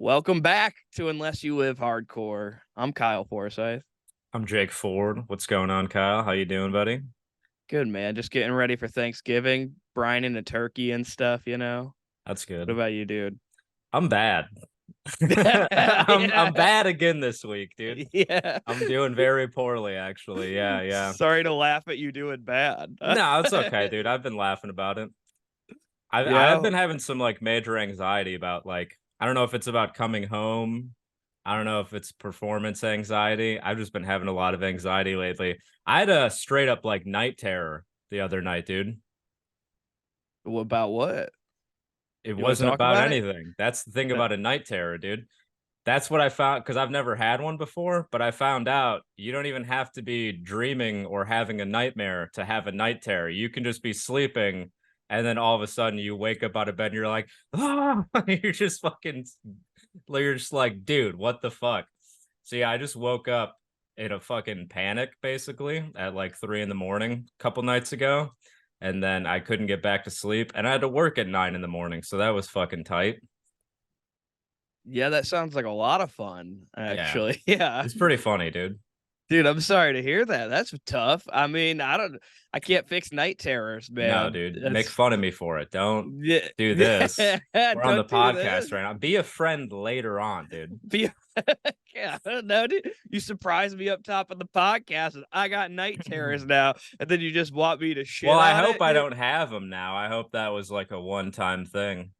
Welcome back to Unless You Live Hardcore. I'm Kyle Forsyth. I'm Jake Ford. What's going on, Kyle? How you doing, buddy? Good man, just getting ready for Thanksgiving, brining a turkey and stuff. That's What good. about you, dude? I'm bad. I'm Yeah. bad again this week, dude. Yeah. I'm doing very poorly, actually. Yeah, yeah. Sorry to laugh at you doing bad. No, it's okay, dude. I've been laughing about it. I've Yeah. been having some like major anxiety about I don't know if it's about coming home. I don't know if it's performance anxiety. I've just been having a lot of anxiety lately. I had a straight up like night terror the other night, dude. About what? It You want to wasn't talk about about it? anything. That's the thing No. about a night terror, dude. That's what I found because I've never had one before, but I found out you don't even have to be dreaming or having a nightmare to have a night terror. You can just be sleeping, and then all of a sudden you wake up out of bed and you're like, ah, you're just fucking, you're just like, dude, what the fuck? So yeah, I just woke up in a fucking panic basically at like 3 in the morning a couple nights ago, and then I couldn't get back to sleep, and I had to work at 9 in the morning, so that was fucking tight. Yeah, that sounds like a lot of fun, Yeah, actually. Yeah. it's pretty funny, dude. Dude, I'm sorry to hear that. That's tough. I mean, I can't fix night terrors, No, man. dude, make That's fun of me for it. Don't Yeah, do this. yeah. We're on the Don't do this. podcast right now. Be a friend later on, dude. Be yeah, I don't know, dude. You surprised me up top of the podcast, and I got night terrors now, and then you just want me to Well, shit I on hope it, I dude. don't have them now. I hope that was like a one-time thing.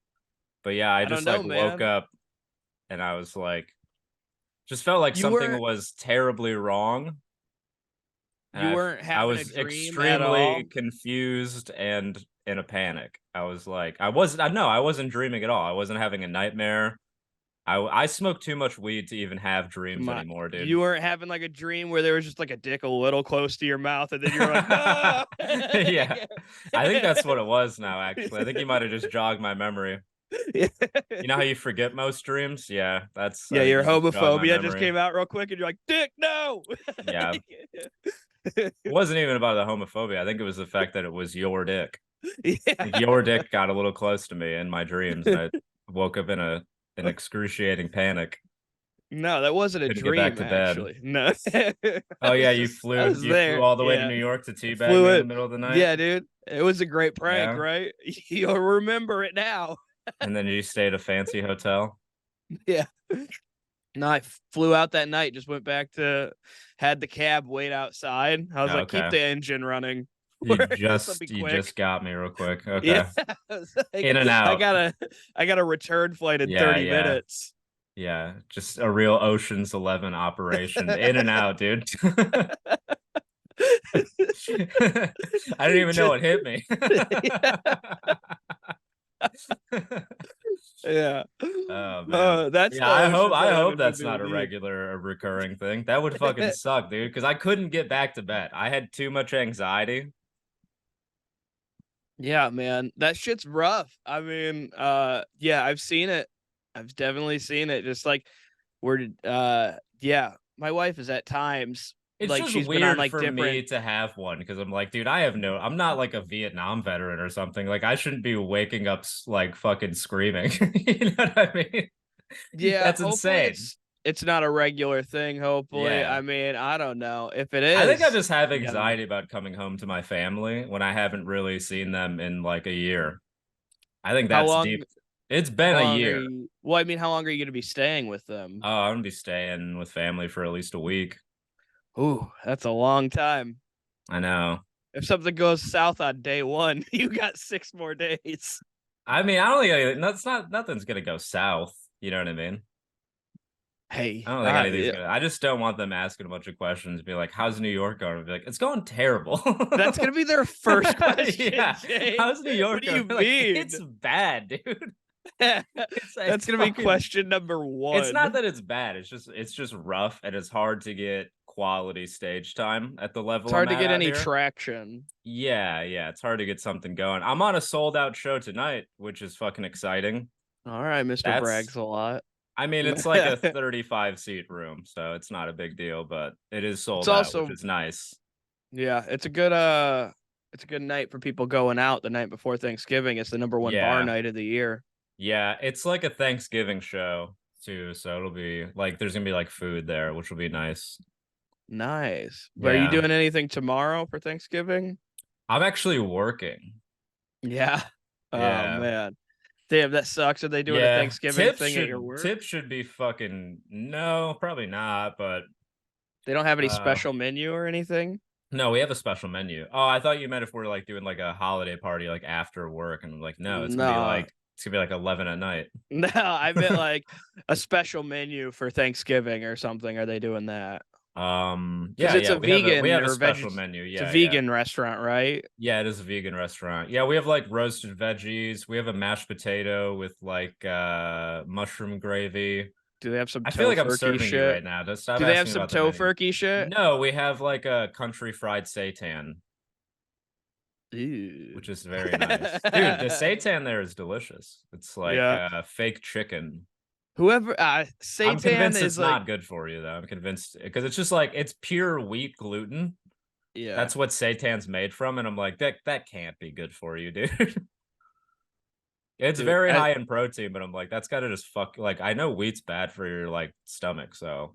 But yeah, I I don't just like know, woke man. up and I was like, just felt like You something weren't was terribly wrong. And you weren't I having a was dream at extremely all. confused and in a panic. I was like, I wasn't dreaming at all. I wasn't having a nightmare. I smoke too much weed to even have dreams Come on, anymore, dude. you weren't having like a dream where there was just like a dick a little close to your mouth, and then you're like, no. Yeah. I think that's what it was now, actually. I think you might have just jogged my memory. You know how you forget most dreams? Yeah, I Yeah, think your you just jogged my homophobia just memory. came out real quick, and you're like, "Dick, no!" Yeah. It wasn't even about the homophobia. I think it was the fact that it was your dick. Like Yeah. your dick got a little close to me in my dreams, and I woke up in an excruciating panic. No, that wasn't a Couldn't get back dream, to bed. actually. No, Oh yeah, I I was flew there. all the way to Yeah, New York to teabag flew me in the it. middle of the night. Yeah, dude, it was a great prank, Yeah. right? You'll remember it now. And then you stay at a fancy hotel. Yeah. No, I flew out that night. Just went back to had the cab wait outside. I was like, keep Okay. the engine running. You This will be just you quick. just got me real quick. Yeah, Okay. I was like, In and I out. got a I got a return flight in Yeah, 30 yeah. minutes. Yeah. Just a real Ocean's 11 operation. In and out, dude. I didn't even know Just it hit me. yeah. Oh man. That's Yeah, the Ocean's I hope 11 that's movie not with a you. regular or recurring thing. That would fucking suck, dude, because I couldn't get back to bed. I had too much anxiety. Yeah, man, that shit's rough. I mean, yeah, I've seen it. I've definitely seen it. Just like yeah, my wife is at times It's like just she's been on weird like for me different. to have one because I'm like, dude, I'm not like a Vietnam veteran or something. Like, I shouldn't be waking up like fucking screaming. You know what I mean? Yeah, That's hopefully insane. it's not a regular thing. Hopefully, Yeah. I mean, I don't know if it I think I is. just have You know, anxiety about coming home to my family when I haven't really seen them in like a year. I think how that's long? deep. It's been How a long are year. you? Well, I mean, how long are you going to be staying with them? Oh, I'm gonna be staying with family for at least a week. Ooh, that's a long time. I know. If something goes south on day one, you got 6 more days. I mean, I don't think that's not nothing's gonna go south. You know what I mean? Hey, I don't think anything's gonna. I just don't want them asking a bunch of questions. Be like, "How's New York going?" I'd be like, "It's going terrible." that's gonna be their first question, Yeah, Jake. how's New What York do going? you Like, mean? it's bad, dude. That's It's gonna be fucking. question number It's not one. that it's bad. It's just rough, and it's hard to get quality stage time at the It's level I'm hard to at get out any here. traction. Yeah, yeah, it's hard to get something going. I'm on a sold out show tonight, which is fucking exciting. All right, Mr. That's Brags a lot. I mean, it's like a 35 seat room, so it's not a big deal, but it is It's sold out, which also is nice. yeah, it's a good night for people going out the night before Thanksgiving. It's the number one bar Yeah. night of the year. Yeah, it's like a Thanksgiving show too, so it'll be like there's gonna be like food there, which will be nice. Nice. But are you Yeah. doing anything tomorrow for Thanksgiving? I'm actually working. Yeah. Oh Yeah. man. Damn, that sucks. Are they doing a Yeah. Thanksgiving thing at your work? Tips should be fucking no, probably not, but They don't have any uh special menu or anything? no, we have a special menu. Oh, I thought you meant if we're like doing like a holiday party like after work, and I'm like, no, No. it's gonna be like 11 at night. No, I meant like a special menu for Thanksgiving or something. Are they doing that? Because Yeah, it's yeah, a we vegan have a or veg. special menu. It's a Yeah, yeah. vegan restaurant, right? Yeah, it is a vegan restaurant. Yeah, we have like roasted veggies. We have a mashed potato with like mushroom gravy. Do they have some I feel like I'm tofurkey serving you shit? right now. Just stop Do they have asking some about the menu. tofurkey shit? No, we have like a country fried seitan, Ew. which is very nice. Dude, the seitan there is delicious. It's like Yeah. fake chicken. Whoever I'm seitan convinced is it's like not good for you though. I'm convinced because it's just like it's pure wheat gluten. yeah. That's what seitan's made from, and I'm like that can't be good for you, dude. It's Dude, very high in protein, but I'm like that's gotta just fuck. Like I know wheat's bad for your like stomach, so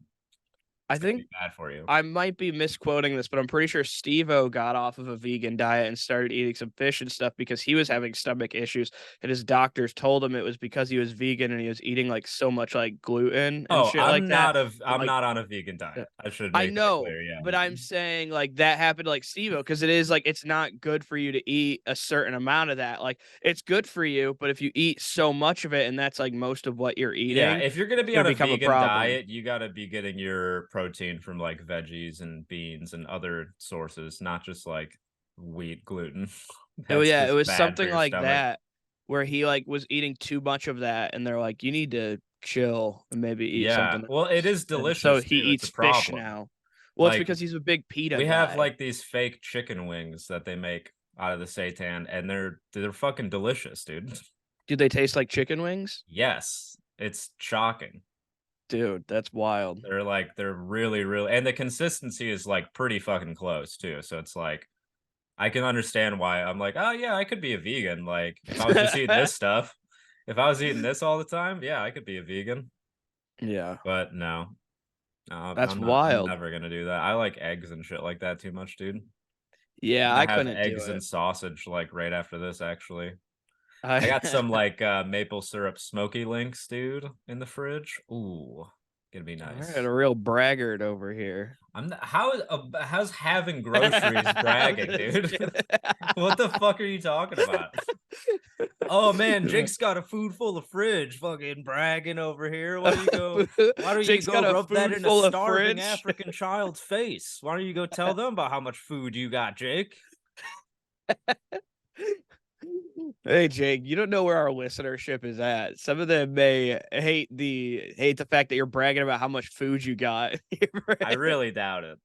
I it's gonna think be bad for you. I might be misquoting this, but I'm pretty sure Steve-O got off of a vegan diet and started eating some fish and stuff because he was having stomach issues, and his doctors told him it was because he was vegan and he was eating like so much like gluten and Oh, shit like that. But I'm like not on a vegan yeah. diet. I should I make that know, clear. Yeah. but I'm saying like that happened to like Steve-O because it is like it's not good for you to eat a certain amount of that. Like it's good for you, but if you eat so much of it and that's like most of what you're Yeah, eating, if you're gonna it's be gonna on a become a vegan problem. diet, you gotta be getting your protein from like veggies and beans and other sources, not just like wheat gluten. Oh That's yeah, it just was bad for something your like stomach. that where he like was eating too much of that and they're like, you need to chill and maybe eat Yeah. something Well, it else. is And so delicious he too. It's a eats fish problem. now. Well, it's Like because he's a big PETA we have guy. like these fake chicken wings that they make out of the seitan, and they're fucking delicious, dude. Do they taste like chicken wings? Yes, it's shocking. Dude, that's wild. They're really, really, and the consistency is like pretty fucking close too. So it's like I can understand why I'm like, oh yeah, I could be a vegan. Like if I was just eating this stuff, if I was eating this all the time, yeah, I could be a vegan. Yeah, But no, no, that's I'm not. I'm wild. never gonna do that. I like eggs and shit like that too much, dude. Yeah, I'm I gonna have couldn't do eggs and it. sausage like right after this, actually. I got I some like maple syrup smoky links, dude, in the fridge. Ooh, gonna be All right, nice. a real braggart over here. I'm not, how's having groceries I'm bragging, just dude? kidding. What the fuck are you talking about? Oh man, Jake's got a food full of fridge, fucking bragging over here. Why don't you Jake's got go a rub that food in a full of starving fridge. African child's face? Why don't you go tell them about how much food you got, Jake? Hey Jake, you don't know where our listenership is at. Some of them may hate the fact that you're bragging about how much food you got. I really doubt it.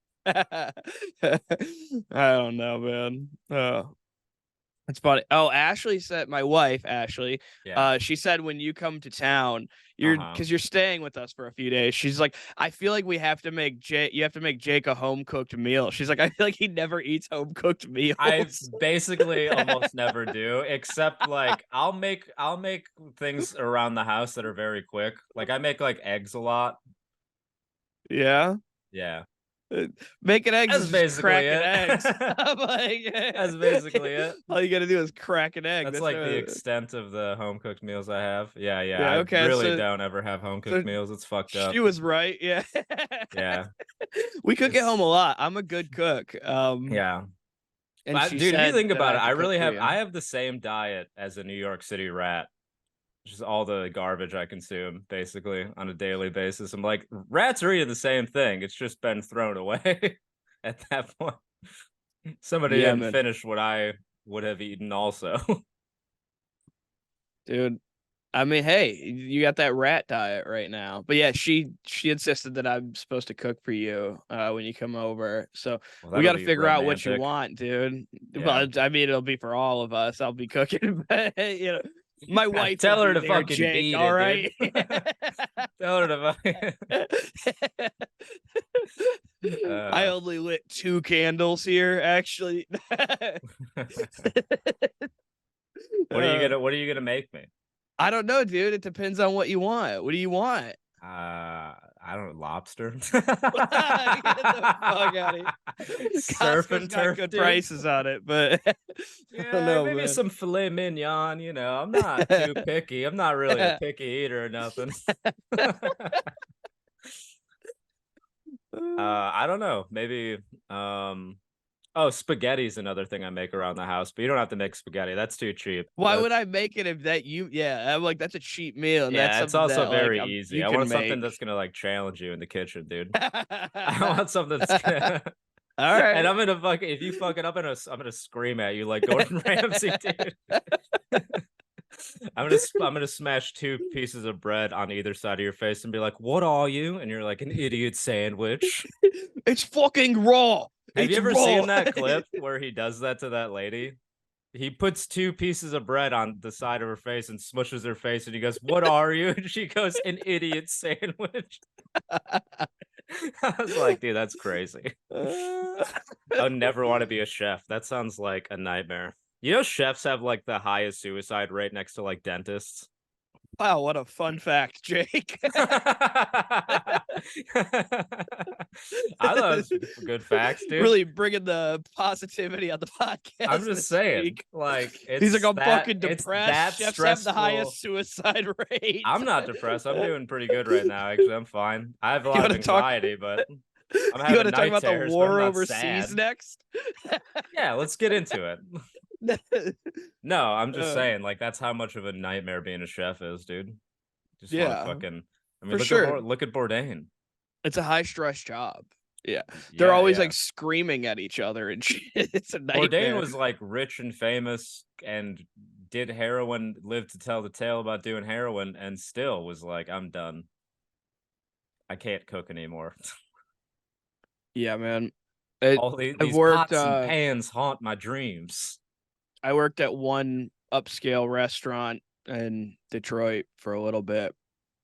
I don't know, man. It's funny. Oh, Ashley said, my wife, Ashley, Yeah. she said when you come to town, Uh-huh. because you're staying with us for a few days. She's like, I feel like you have to make Jake a home cooked meal. She's like, I feel like he never eats home cooked I meals. basically almost never do, except like I'll make things around the house that are very quick. Like I make like eggs a lot. Yeah. Yeah. Uh, Making eggs That's is just basically cracking it. eggs. I'm That's basically it. like, all you gotta do is crack an egg. That's That's like the no, extent of the home cooked meals I have. Yeah, yeah. yeah, I okay. really don't ever have home So cooked meals. It's fucked she up. was right. Yeah. Yeah. We cook at home It's a lot. I'm a good cook. yeah. And But she dude, if you said think that I about it, have to cook for you. I have the same diet as a New York City rat. Just all the garbage I consume basically on a daily basis. I'm like, rats are eating the same thing. It's just been thrown away at that point. Somebody Yeah, didn't man. finish what I would have eaten also. Dude. I mean, hey, you got that rat diet right now. But yeah, she insisted that I'm supposed to cook for you when you come over. So Well, we that'll got to be figure out what you romantic. want, dude. Yeah. Well, I mean, it'll be for all of us. I'll be cooking, but my wife will Tell her be to there, fucking Jake. beat All it, dude. right. Tell her to fucking I uh, only lit 2 candles here, actually. Uh, what are you gonna make me? I don't know, dude. It depends on what you want. What do you want? I don't know, lobster. Get the fuck out of here. Surf Costco's and got turf, good dude. prices on it, but I don't Yeah, know, maybe man. some filet mignon. I'm not too picky. I'm not really a picky eater or nothing. I don't know. Maybe um oh, spaghetti's another thing I make around the house, but you don't have to make spaghetti. That's too cheap. Why would That's I make it if that you yeah, I'm like, that's a cheap meal, and that's Yeah, it's something also that, like, very easy. you I can want something that's make. gonna like challenge you in the kitchen, dude. I want something that's gonna and Alright. I'm gonna if you fuck it up, I'm gonna scream at you like Gordon Ramsay, dude. I'm gonna smash two pieces of bread on either side of your face and be like, "What are you?" And you're like, "An idiot sandwich." It's fucking raw. Have you It's ever raw. seen that clip where he does that to that lady? He puts two pieces of bread on the side of her face and smushes her face, and he goes, "What are you?" And she goes, "An idiot sandwich." I was like, dude, that's crazy. Uh, I would never want to be a chef. That sounds like a nightmare. Chefs have like the highest suicide rate next to like dentists. Wow, what a fun fact, Jake. I thought it was good facts, dude. Really bringing the positivity on the I'm podcast just this saying, week. like He's like, I'm fucking it's depressed. that Chefs have the stressful. highest suicide rate. I'm not depressed. I'm doing pretty good right now. Actually, I'm fine. I have a You lot of want to talk? anxiety, but I'm You want having to talk night about the terrors, but I'm war not overseas sad. next? Yeah, let's get into it. No, I'm just uh, saying, like, that's how much of a nightmare being a chef is, dude. Just want to yeah, fucking. I mean, for sure. Look at Bourdain. It's a high stress job. Yeah, they're Yeah, always yeah. like screaming at each other and shit. It's a Bourdain nightmare. was like rich and famous and did heroin, lived to tell the tale about doing heroin, and still was like, I'm done. I can't cook anymore. Yeah, man. It, All I've these worked. pots and pans haunt my dreams. I worked at one upscale restaurant in Detroit for a little bit,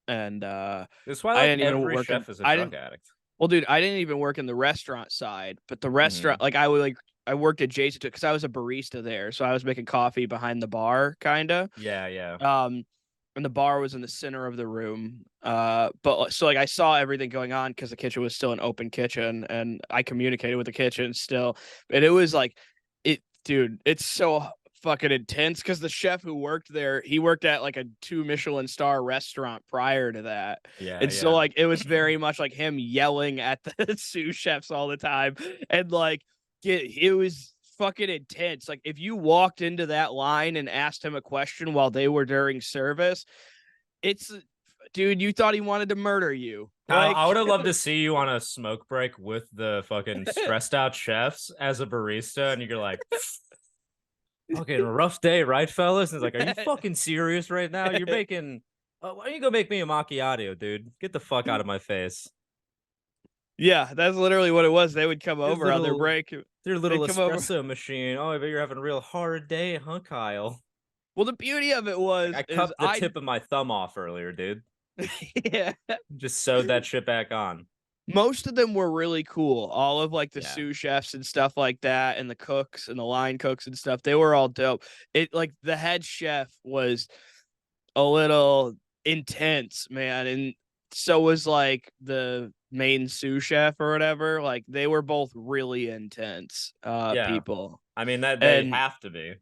and That's why I like didn't even every work in. chef is a I drug didn't. addict. Well, dude, I didn't even work in the restaurant side, but the restaurant, Hmm. like, I would like. I worked adjacent to because I was a barista there, so I was making coffee behind the bar, kinda. Yeah, yeah. Um, and the bar was in the center of the room. But so like I saw everything going on because the kitchen was still an open kitchen, and I communicated with the kitchen still. And it was like, dude, it's so fucking intense because the chef who worked there, he worked at like a 2 Michelin star restaurant prior to that, Yeah, and so yeah. like it was very much like him yelling at the sous chefs all the time, and like it was fucking intense. Like if you walked into that line and asked him a question while they were during service, it's dude, you thought he wanted to murder you. Like I would have loved to see you on a smoke break with the fucking stressed out chefs as a barista, and you're like, fucking rough day, right, fellas? And it's like, are you fucking serious right now? You're making. Why don't you go make me a macchiato, dude? Get the fuck out of my face. yeah, that's literally what it was. They would come Your over on their little, break. your little They'd come over. espresso machine. Oh, I bet you're having a real hard day, huh, Kyle? Well, the beauty of it Like I was is cut the tip of my thumb off earlier, dude. yeah, Just sewed that shit back on. most of them were really cool. All of like the Yeah. sous chefs and stuff like that, and the cooks and the line cooks and stuff, they were all dope. It like the head chef was a little intense, man, and so was like the main sous chef or whatever. Like they were both really intense Yeah. people. I mean that they And have to be.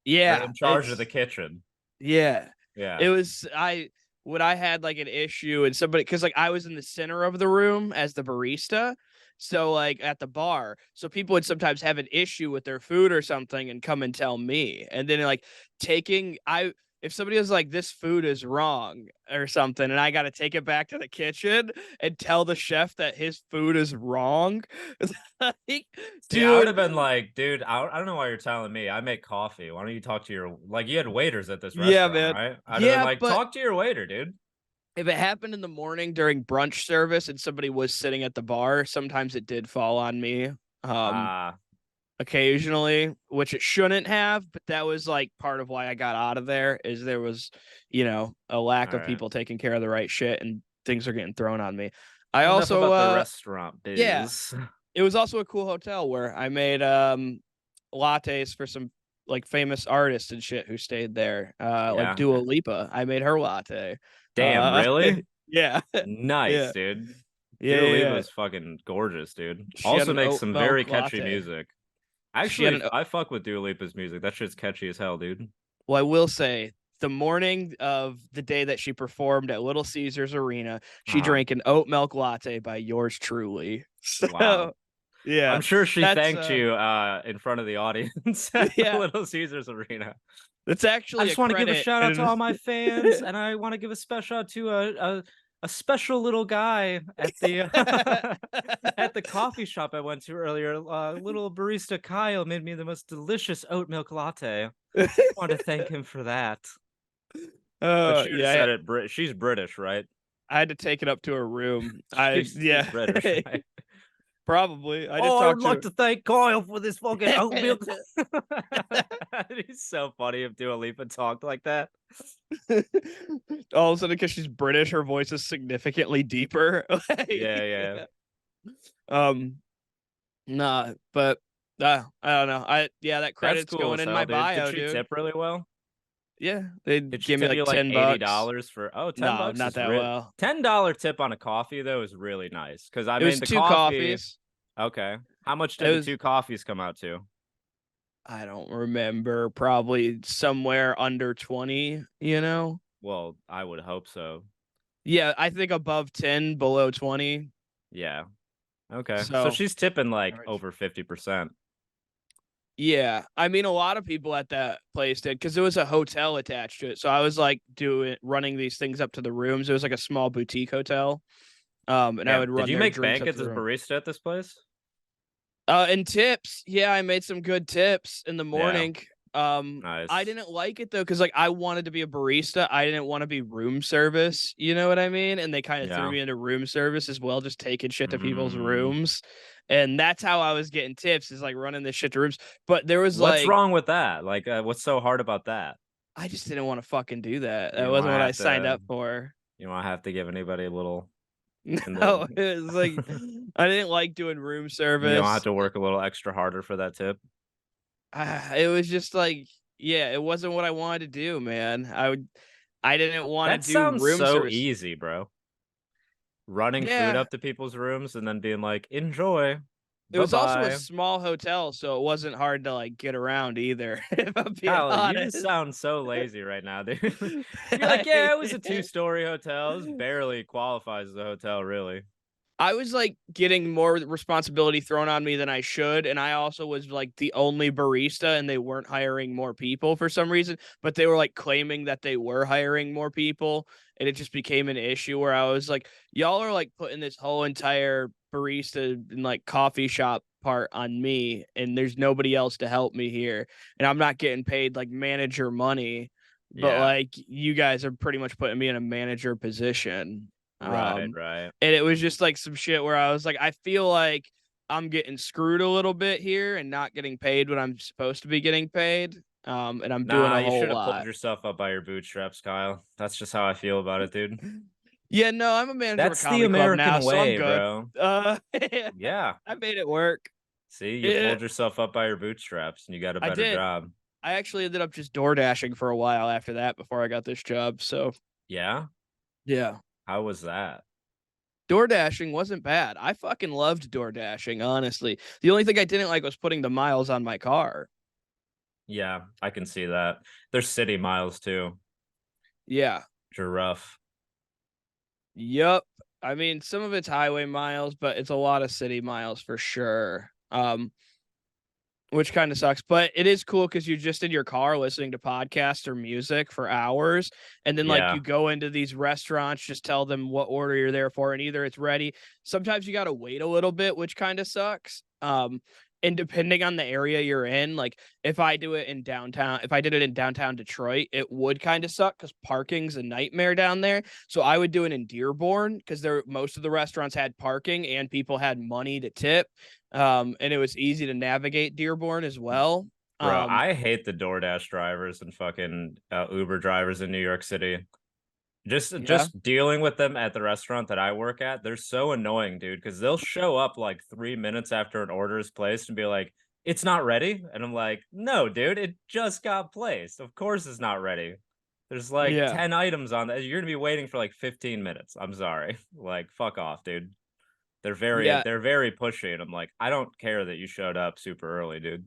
They're yeah, in charge of the it's kitchen. yeah. Yeah. It was I when I had like an issue and somebody because like I was in the center of the room as the barista. So like at the bar. So people would sometimes have an issue with their food or something and come and tell me. And then like taking I if somebody was like this food is wrong or something and I got to take it back to the kitchen and tell the chef that his food is wrong. Like, See, I would have dude, been like, dude, I don't know why you're telling me. I make coffee. Why don't you talk to your like you had waiters at this yeah, restaurant, man. right? I'd have been Yeah, like, but talk to your waiter, dude. if it happened in the morning during brunch service and somebody was sitting at the bar, sometimes it did fall on me. Um, Ah, Occasionally, which it shouldn't have, but that was like part of why I got out of there is there was, a lack all of right. people taking care of the right shit and things are getting thrown on me. I Well, enough also about the restaurant yeah, biz. it was also a cool hotel where I made lattes for some like famous artists and shit who stayed there. Like Yeah. Dua Lipa. I made her latte. Damn, Uh really? Yeah. Nice, Yeah. dude. Yeah, Dua yeah, Lipa yeah. is fucking gorgeous, dude. She had Also an makes oat some very milk catchy latte. music. She had Actually, an o I fuck with Dua Lipa's music. That shit's catchy as hell, dude. well, I will say the morning of the day that she performed at Little Caesars Arena, she Uh-huh. drank an oat milk latte by yours truly. Wow. So, yeah. I'm sure she That's thanked you in front of the audience at yeah. Little Caesars Arena. That's I actually a just want to give a credit shout out to and all my fans, and I want to give a special out to a special little guy at the at the coffee shop I went to earlier. Little barista Kyle made me the most delicious oat milk latte. I want to thank him for that. But she would have yeah, said it. She's British, right? I had to take it up to her room. She's Yeah. British, right? Probably. I just Oh, I would talked like to to thank Kyle for this fucking oat milk. He's so funny if Dua Lipa talked like that. all of a sudden because she's British, her voice is significantly deeper. Yeah, yeah. um, nah, but I don't know. That That's credit's cool going as in hell, my dude. Did bio, she dude. tip really well? Yeah, they Did she give me tip you like like 10 bucks. $80 for $10 No, bucks not is that real well. $10 tip on a coffee though is really nice. Cause I It mean was the two coffee, coffees. okay. How much It did the was two coffees come out to? I don't remember, probably somewhere under 20, you know? Well, I would hope so. Yeah, I think above 10, below 20. Yeah. Okay. So So, she's tipping like average. over 50%. Yeah, I mean, a lot of people at that place did because there was a hotel attached to it. So I was like doing running these things up to the rooms. It was like a small boutique hotel, and I Damn. would Did run you their make drinks bank up as to the a room. barista at this place? And tips, yeah, I made some good tips in the Yeah. morning. I Nice. didn't like it though because like I wanted to be a barista. I didn't want to be room service. You know what I mean? And they kind of threw Yeah. me into room service as well, just taking shit to people's Mm. rooms. And that's how I was getting tips is like running this shit to rooms. But there was What's like wrong with that? Like, what's so hard about that? I just didn't want to fucking do that. You That don't want wasn't to what I have signed to. up for. You don't have to give anybody a little in the. No, it was like I didn't like doing room You don't have service. to work a little extra harder for that tip. It was just like, yeah, it wasn't what I wanted to do, man. I didn't want to That do sounds room so service. easy, bro. Running food Yeah, up to people's rooms and then being like, enjoy. it Bye was also a bye. small hotel, so it wasn't hard to like get around either, if I'm being Kyle, you just honest. sound so lazy right now, dude. You're like, I, yeah, it was a two-story hotel. This barely qualifies as a hotel, really. I was like getting more responsibility thrown on me than I should. And I also was like the only barista, and they weren't hiring more people for some reason, but they were like claiming that they were hiring more people. And it just became an issue where I was like, y'all are like putting this whole entire barista and like coffee shop part on me, and there's nobody else to help me here. And I'm not getting paid like manager money, but Yeah. like you guys are pretty much putting me in a manager position. Right, Um, right. and it was just like some shit where I was like, I feel like I'm getting screwed a little bit here and not getting paid what I'm supposed to be getting paid. And I'm doing Nah, a you should whole have pulled lot. yourself up by your bootstraps, Kyle. That's just how I feel about it, dude. Yeah, no, I'm a manager of a That's the comedy club now, American so I'm way, good. bro. Yeah. I made it work. See, you Yeah, pulled yourself up by your bootstraps and you got a I better did. job. I actually ended up just door dashing for a while after that before I got this job. So Yeah? yeah, How was that? door dashing wasn't bad. I fucking loved door dashing, honestly. The only thing I didn't like was putting the miles on my car. Yeah, I can see that. There's city miles too, Yeah. which are rough. Yep. I mean, some of it's highway miles, but it's a lot of city miles for sure. Which kind of sucks, but it is cool because you're just in your car listening to podcasts or music for hours. And then, like, you Yeah, go into these restaurants, just tell them what order you're there for, and either it's ready. Sometimes you got to wait a little bit, which kind of sucks. And depending on the area you're in, like, if I do it in downtown, if I did it in downtown Detroit, it would kind of suck because parking's a nightmare down there. So I would do it in Dearborn because there most of the restaurants had parking and people had money to tip. And it was easy to navigate Dearborn as well. bro, Um, I hate the DoorDash drivers and fucking Uber drivers in New York City. yeah. Just dealing with them at the restaurant that I work at, they're so annoying, dude, because they'll show up like 3 minutes after an order is placed and be like, it's not ready. And I'm like, no, dude, it just got placed. Of course it's not ready. There's like Yeah. 10 items on that. You're gonna be waiting for like 15 minutes. I'm sorry. Like, fuck off, dude. Yeah. They're very pushy, and I'm like, I don't care that you showed up super early, dude.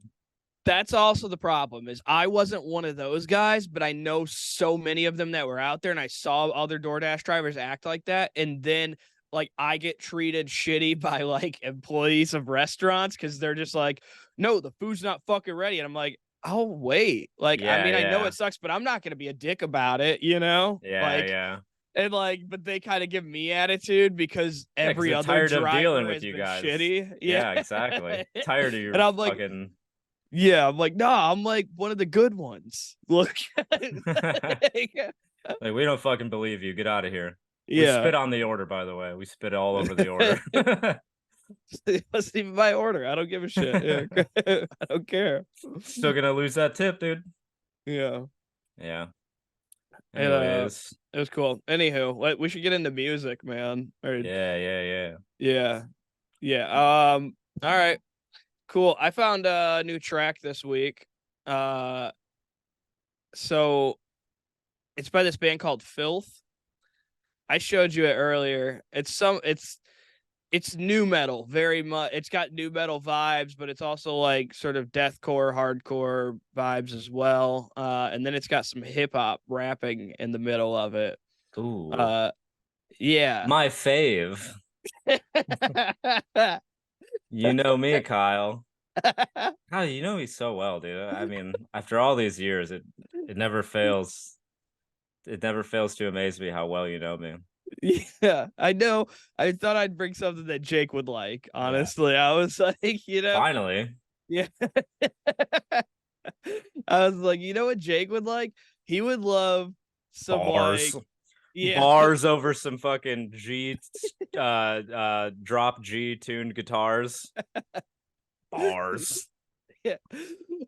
That's also the problem is I wasn't one of those guys, but I know so many of them that were out there and I saw other DoorDash drivers act like that. And then like I get treated shitty by like employees of restaurants because they're just like, no, the food's not fucking ready. And I'm like, oh wait. Like, I Yeah, mean, I know yeah. it sucks, but I'm not gonna be a dick about it, you know? Yeah, Like, yeah. and like, but they kind of give me attitude because Yeah, because every they're other tired of dealing driver with has you been guys. shitty. Yeah. Yeah, exactly. Tired of And your I'm like, fucking yeah, I'm like, nah, I'm like one of the good ones. Look. like, we don't fucking believe you. Get out of here. We Yeah. spit on the order, by the way. We spit all over the order. Let's even my order. I don't give a shit. Yeah. I don't care. Still gonna lose that tip, dude. Yeah. Yeah. And Anyways. it was cool. Anywho, we should get into music, man. Or Yeah, yeah, yeah. yeah. Yeah. All right. Cool. I found a new track this week. Uh so it's by this band called Filth. I showed you it earlier. It's new metal, very much. It's got new metal vibes, but it's also like sort of deathcore, hardcore vibes as well. And then it's got some hip hop rapping in the middle of it. Ooh. Uh, yeah. My fave. You know me, Kyle. Kyle, you know me so well, dude. I mean, after all these years, it never fails. It never fails to amaze me how well you know me. Yeah, I know. I thought I'd bring something that Jake would like. Yeah. Honestly, I was like, Finally. yeah. I was like, you know what Jake would like? He would love some Bars. like, yeah, Bars over some fucking drop G tuned guitars. Bars. yeah.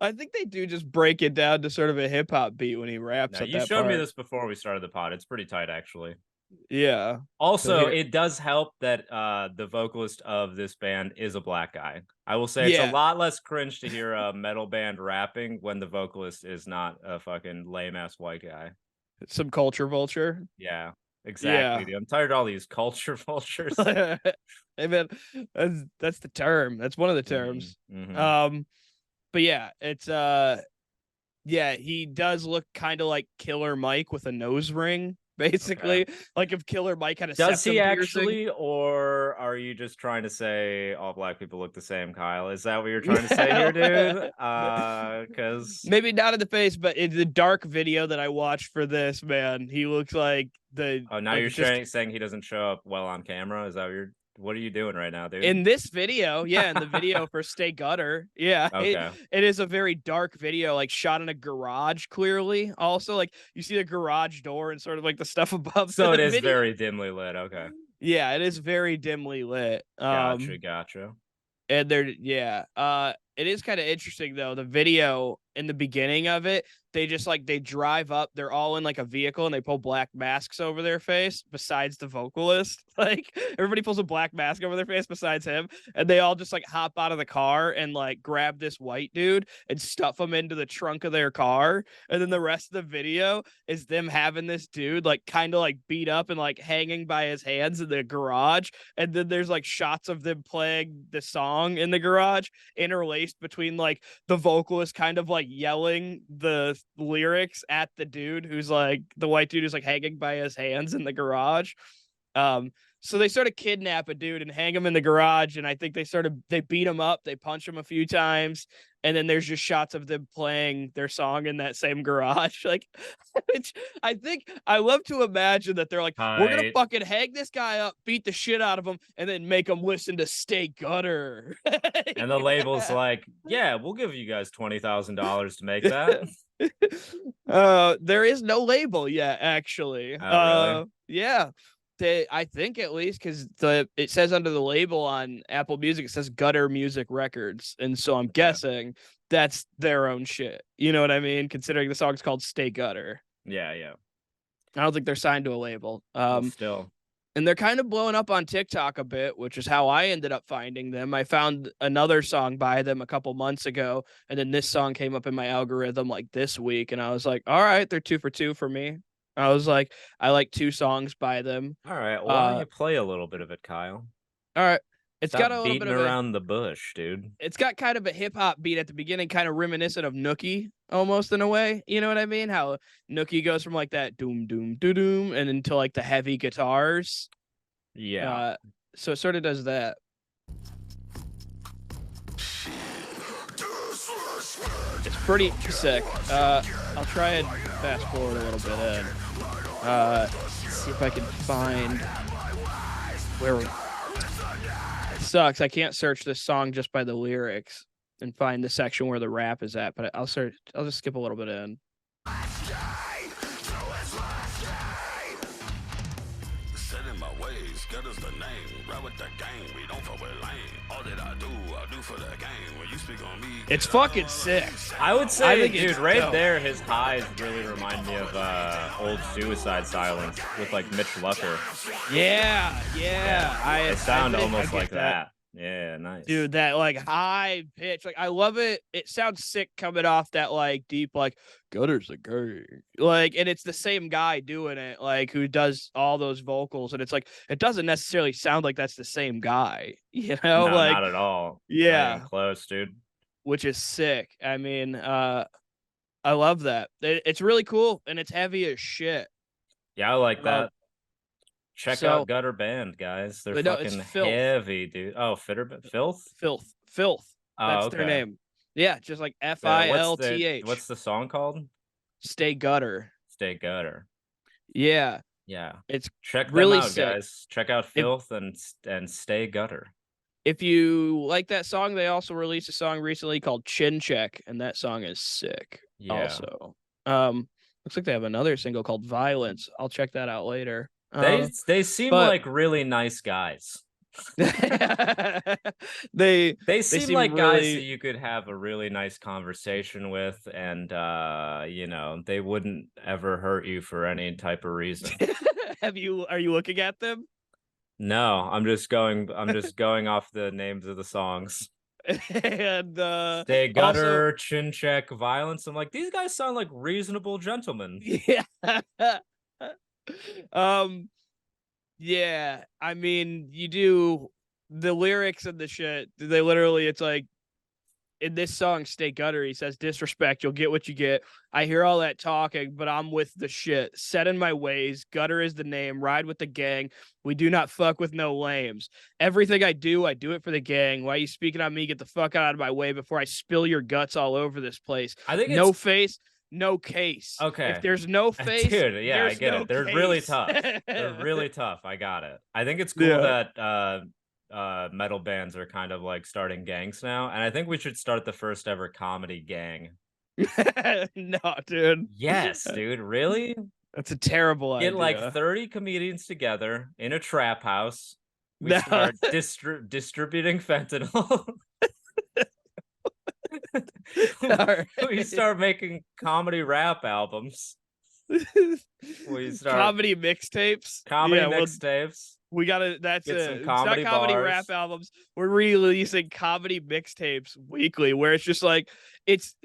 I think they do just break it down to sort of a hip hop beat when he Now, raps at you that showed me part. this before we started the pod. It's pretty tight, actually. Yeah. So Also, here, it does help that the vocalist of this band is a black guy. I will say it's a yeah, lot less cringe to hear a metal band rapping when the vocalist is not a fucking lame ass white guy. some culture vulture. Yeah, exactly, Yeah. dude. I'm tired of all these culture vultures. Hey man, that's the term. That's one of the terms. Mm-hmm. Um, but yeah, it's yeah, he does look kind of like Killer Mike with a nose ring, Okay. basically. Like if Killer Mike had a Does he septum piercing. actually, or are you just trying to say all black people look the same, Kyle? Is that what you're trying to say here, dude? Because Maybe not in the face, but in the dark video that I watched for this, man, he looks like the oh, now like you're just saying he doesn't show up well on camera. Is that what are you doing right now, in dude? this video, yeah, in the video for Stay Gutter, yeah, Okay. it is a very dark video, like shot in a garage. Clearly, also like you see the garage door and sort of like the stuff above So the it is video. very dimly lit. Okay. Yeah, it is very dimly lit. Gotcha, gotcha. And they're yeah. It is kind of interesting though. The video in the beginning of it, they just like they drive up, they're all in like a vehicle and they pull black masks over their face besides the vocalist. Like everybody pulls a black mask over their face besides him, and they all just like hop out of the car and like grab this white dude and stuff him into the trunk of their car. And then the rest of the video is them having this dude like kind of like beat up and like hanging by his hands in the garage. And then there's like shots of them playing the song in the garage interlaced between like the vocalist kind of like yelling the lyrics at the dude who's like the white dude who's like hanging by his hands in the garage. So they sort of kidnap a dude and hang him in the garage, and I think they beat him up, they punch him a few times, and then there's just shots of them playing their song in that same garage. Like, which I think I love to imagine that they're like, we're gonna Tight. fucking hang this guy up, beat the shit out of him, and then make him listen to Stay Gutter. And the label's like, yeah, we'll give you guys $20,000 to make that. There is no label yet, actually. Oh, really? Yeah. I think at least because it says under the label on Apple Music, it says Gutter Music Records, and so I'm Okay. guessing that's their own shit. You know what I mean? Considering the song's called Stay Gutter, Yeah, yeah. I don't think they're signed to a label. Well, still. and they're kind of blowing up on TikTok a bit, which is how I ended up finding them. I found another song by them a couple months ago, and then this song came up in my algorithm like this week, and I was like, all right, they're 2 for 2 for me. I was like, I like 2 songs by them. All right, well, why don't Uh, you play a little bit of it, Kyle? all right, it's got a Stop little bit beating of a, around the bush, dude. it's got kind of a hip hop beat at the beginning, kind of reminiscent of Nookie almost in a way. You know what I mean? How Nookie goes from like that doom doom doo doom and into like the heavy guitars. Yeah. Uh, so it sort of does that. It's pretty sick. I'll try and fast forward a little bit in. See if I can find where it sucks. I can't search this song just by the lyrics and find the section where the rap is at, but I'll search. I'll just skip a little bit in. It's fucking sick. I would say, think dude, it's right dope. there, his highs really remind me of old Suicide Silence with like Mitch Lucker. Yeah. They sound I almost get like that. Yeah, nice. Dude, that like high pitch, like I love it. It sounds sick coming off that like deep, like gutters a gay, like, and it's the same guy doing it, like who does all those vocals, and it's like it doesn't necessarily sound like that's the same guy, you know, No, like not at all. Not even yeah, close, dude. which is sick. I mean, I love that. It's really cool and it's heavy as shit. Yeah, I like Um, that. Check so out Gutter Band, guys. They're but no, it's fucking filth, heavy, dude. Oh, Filth? filth. Oh, That's their okay. name. Yeah, just like What's the Filth. what's the song called? Stay gutter. Stay Gutter. Yeah, Yeah. it's Check them really out, sick. guys. Check out If Filth and Stay Gutter. if you like that song, they also released a song recently called Chin Check, and that song is sick. Yeah. Also, looks like they have another single called Violence. I'll check that out later. They seem But like really nice guys. they They they seem seem like guys that really. you could have a really nice conversation with, and they wouldn't ever hurt you for any type of reason. Are you looking at them? No, I'm just going off the names of the songs. And Stay also, Gutter, Chin Check, Violence. I'm like, these guys sound like reasonable gentlemen. yeah. um Yeah, I mean, you do the lyrics and the shit. They literally, it's like in this song, "Stay Gutter." He says, "Disrespect, you'll get what you get. I hear all that talking, but I'm with the shit. Set in my ways. Gutter is the name. Ride with the gang. We do not fuck with no lames. Everything I do it for the gang. Why you speaking on me? Get the fuck out of my way before I spill your guts all over this place. I think it's No face, no case. If okay. there's no face, Dude, yeah, I there's get no it. They're really case." tough. They're really tough. I got it. I think it's cool Yeah. that metal bands are kind of like starting gangs now, and I think we should start the first ever comedy gang. No, dude. Yes, dude, really? That's a terrible Get like idea. 30 comedians together in a trap house. We No. start distributing fentanyl. All right. We start making comedy rap albums. We start Comedy mixtapes. comedy Yeah, well, mixtapes. we gotta. That's Get some it. It's not comedy comedy rap bars. albums. We're releasing comedy mixtapes weekly, where it's just like it's,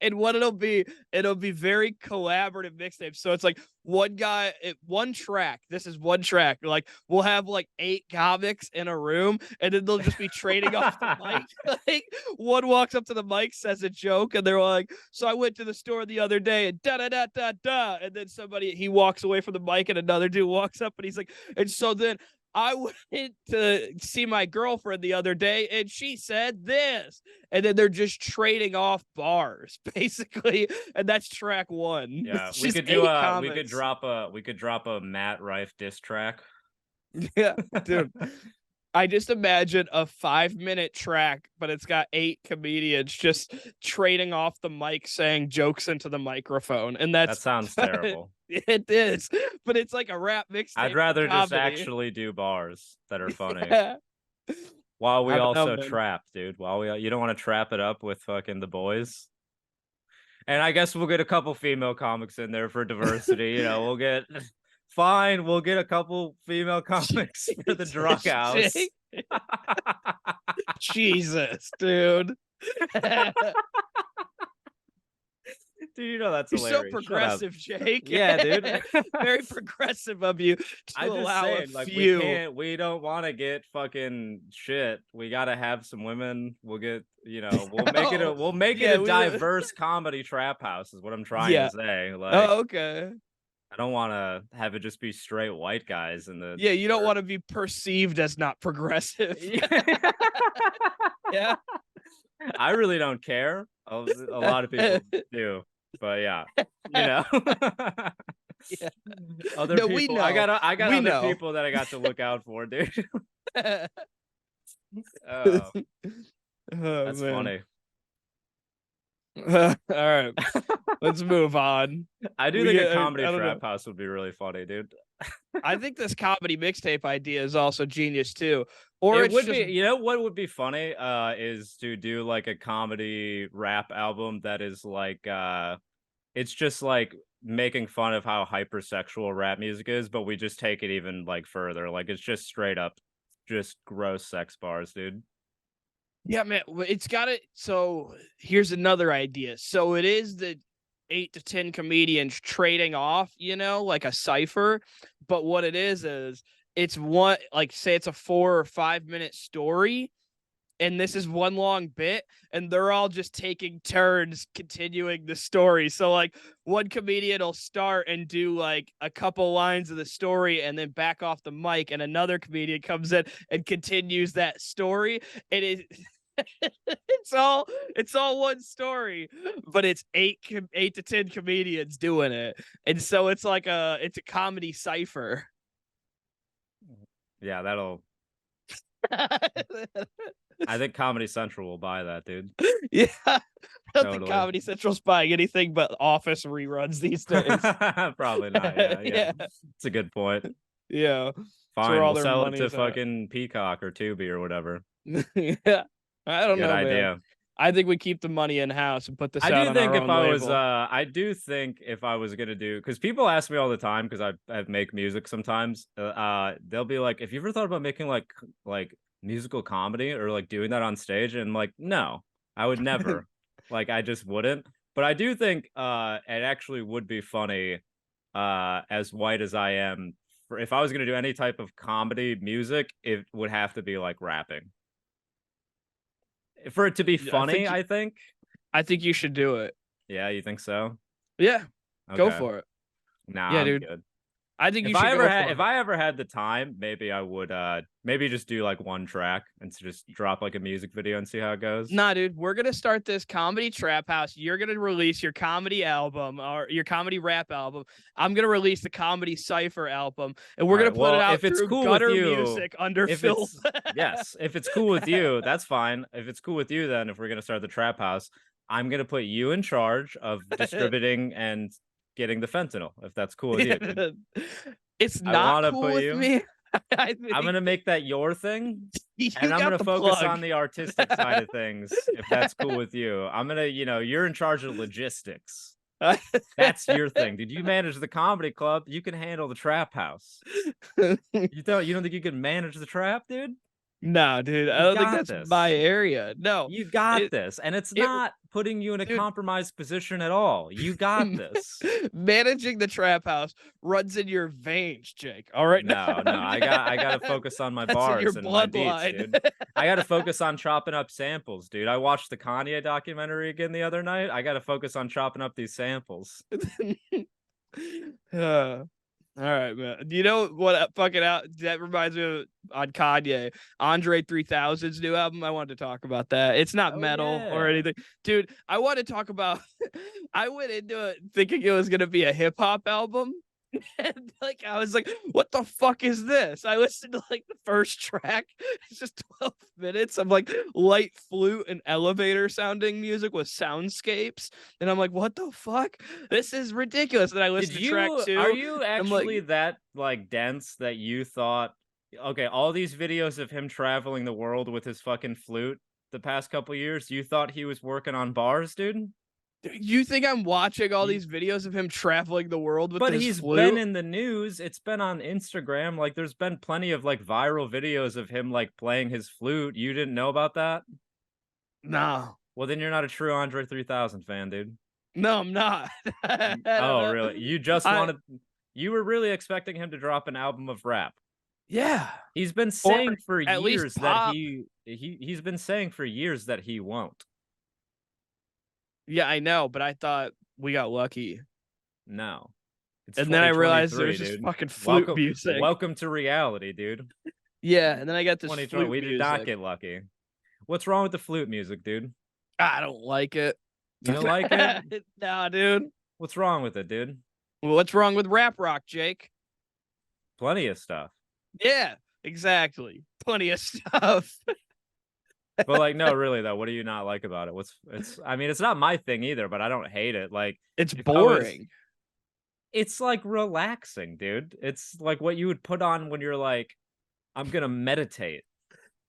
and what it'll be very collaborative mixtapes. So it's like one guy, one track. This is one track. Like we'll have like 8 comics in a room, and then they'll just be trading off the mic. Like one walks up to the mic, says a joke, and they're like, "So I went to the store the other day, and da da da da da," and then he walks away from the mic, and another dude walks up, and he's like, "And so then I went to see my girlfriend the other day and she said this." And then they're just trading off bars, basically. And that's track one. Yeah, It's we just could do 8 a comics. we could drop a Matt Rife diss track. Yeah, dude. I just imagine a 5-minute track, but it's got 8 comedians just trading off the mic, saying jokes into the microphone. And That that's sounds terrible. it is, but it's like a rap I'd mixtape for rather just comedy. actually do bars that are funny. Yeah. While we I don't know, also man. trap, dude. While we you don't want to trap it up with fucking the boys. And I guess we'll get a couple female comics in there for diversity. We'll get Fine, we'll get a couple female comics for the drug Jesus, house. Jake. Jesus, dude. Dude, you know that's You're so hilarious. Shut up. progressive, Jake. Yeah, dude. Very progressive of you to I'm just allow a saying, like, few. we don't want to get fucking shit. We gotta have some women. We'll get, we'll make it Oh, a yeah, diverse comedy trap house, is what I'm trying to yeah. say. Like, Oh, okay. I don't want to have it just be straight white guys in the Yeah, you don't or want to be perceived as not progressive. Yeah. I really don't care. A lot of people do, but yeah, you know. Yeah. Other No, we people, know. I got We other know. people that I got to look out for, dude. Oh, Oh, that's man. funny. All right. Let's move on. I do We think a get comedy I don't know. trap house would be really funny, dude. I think this comedy mixtape idea is also genius too. Or It it's would just be, you know what would be funny, is to do like a comedy rap album that is like, it's just like making fun of how hypersexual rap music is, but we just take it even like further. Like it's just straight up, just gross sex bars, dude. yeah, man. It's got it. So here's another idea. So it is the 8 to 10 comedians trading off, like a cipher. But what it is it's one, like, say it's a 4 or 5 minute story, and this is one long bit, and they're all just taking turns continuing the story. So like one comedian will start and do like a couple lines of the story and then back off the mic, and another comedian comes in and continues that story. And it's all one story, but it's 8 to 10 comedians doing it. And so it's a comedy cipher. Yeah, I think Comedy Central will buy that, dude. Yeah, I don't think Totally. Comedy Central's buying anything but Office reruns these days. Probably not. Yeah, yeah. Yeah, It's a good point. yeah. That's where Fine, all we'll their sell it to money's at. fucking Peacock or Tubi or whatever. Yeah, I don't Good know, man. idea. I think we keep the money in house and put this I out do on think our if own I was label. I do think if I was gonna do, because people ask me all the time, because I make music sometimes, they'll be like, have you ever thought about making like musical comedy or like doing that on stage? And I'm like, no, I would never. Like I just wouldn't. But I do think it actually would be funny, as white as I am, for if I was gonna do any type of comedy music, it would have to be like rapping. For it to be Yeah, I funny, think I think. I think you should do it. Yeah, you think so? Yeah, go Okay. for it. Nah, Yeah, I'm dude. good. I think you should go for If it. I ever had the time, maybe I would maybe just do like one track and just drop like a music video and see how it goes. Nah, dude, we're gonna start this comedy trap house. You're gonna release your comedy album or your comedy rap album. I'm gonna release the comedy cipher album, and All we're gonna right. put it Well, out if it's through cool with Gutter you, Music under if Filth. it's yes, if it's cool with you, that's fine. If it's cool with you, then if we're gonna start the trap house, I'm gonna put you in charge of distributing and getting the fentanyl, if that's cool with you, dude. It's I not want to cool put with you me. I I'm think gonna make that your thing, you and I'm got gonna the focus plug. on the artistic side of things, if that's cool with you. I'm gonna, you're in charge of logistics. That's your thing. Did you manage the comedy club? You can handle the trap house. You don't think you can manage the trap, dude? No, dude, I You don't think got that's my this. area. No, You got it this. And it's it not putting you in a dude. compromised position at all. You got this. Managing the trap house runs in your veins, Jake. All right, No, no, I gotta focus on my that's in your bars and my beats, bloodline. dude. I gotta focus on chopping up samples, dude. I watched the Kanye documentary again the other night. I gotta focus on chopping up these samples. Uh, all right, man. Do you know what fucking out that reminds me of on Kanye? Andre 3000's new album. I wanted to talk about that. It's not Oh metal or yeah. anything. Dude, I want to talk about I went into it thinking it was gonna be a hip hop album. And like I was like, what the fuck is this? I listened to like the first track. It's just 12 minutes of like light flute and elevator sounding music with soundscapes. And I'm like, what the fuck? This is ridiculous. And I listened to track Are two. you I'm like, actually that like dense that you thought, okay, all these videos of him traveling the world with his fucking flute the past couple years, you thought he was working on bars, dude? You think I'm watching all He these videos of him traveling the world with But his he's been flute? in the news, it's been on Instagram, like, there's been plenty of, like, viral videos of him, like, playing his flute. You didn't know about that? No. Well, then you're not a true Andre 3000 fan, dude. No, I'm not. I don't Oh, know. really? You just I wanted You were really expecting him to drop an album of rap. Yeah. He's been Or saying for at least years that pop. he's been saying for years that he won't. Yeah, I know, but I thought we got lucky. No. It's And then I realized there 2023, was just dude. fucking flute Welcome music. welcome to reality, dude. Yeah, and then I got this 2020, flute we did not music. get lucky. What's wrong with the flute music, dude? I don't like it. You don't like it? Nah, dude. What's wrong with it, dude? Well, what's wrong with rap rock, Jake? Plenty of stuff. Yeah, exactly. Plenty of stuff. But like, no, really though, what do you not like about it? It's I mean, it's not my thing either, but I don't hate it. Like It's if I was boring. it's like relaxing, dude. It's like what you would put on when you're like, I'm gonna meditate.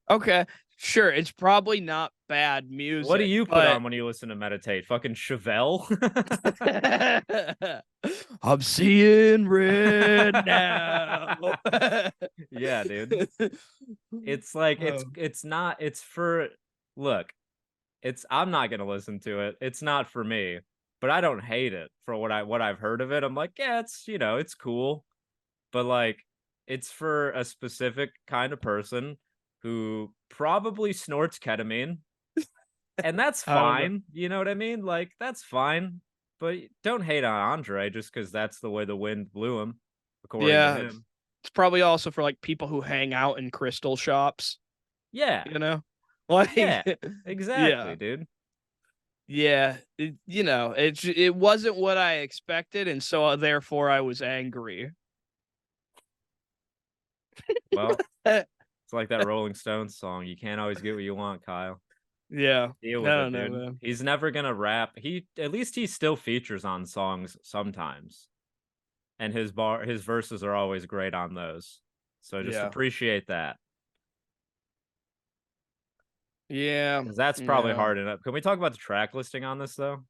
Okay, sure. It's probably not bad What do music, you put but on when you listen to meditate? Fucking Chevelle? I'm seeing red now. Yeah, dude. It's like Oh, it's not it's for look, it's I'm not gonna listen to it. It's not for me, but I don't hate it for what I've heard of it. I'm like, yeah, it's it's cool. But like it's for a specific kind of person who probably snorts ketamine, and that's I don't know. fine. You know what I mean? Like that's fine. But don't hate on Andre just because that's the way the wind blew him, according to Yeah, him. it's probably also for like people who hang out in crystal shops, Yeah, you know? Like, yeah, exactly, yeah. dude. Yeah, it wasn't what I expected, and so therefore I was angry. Well, it's like that Rolling Stones song. You can't always get what you want, Kyle. Yeah, Deal I with it, don't know, dude. man. He's never gonna rap. He At least he still features on songs sometimes. And his verses are always great on those. So just Yeah, appreciate that. yeah, Because that's probably yeah, hard enough. Can we talk about the track listing on this though?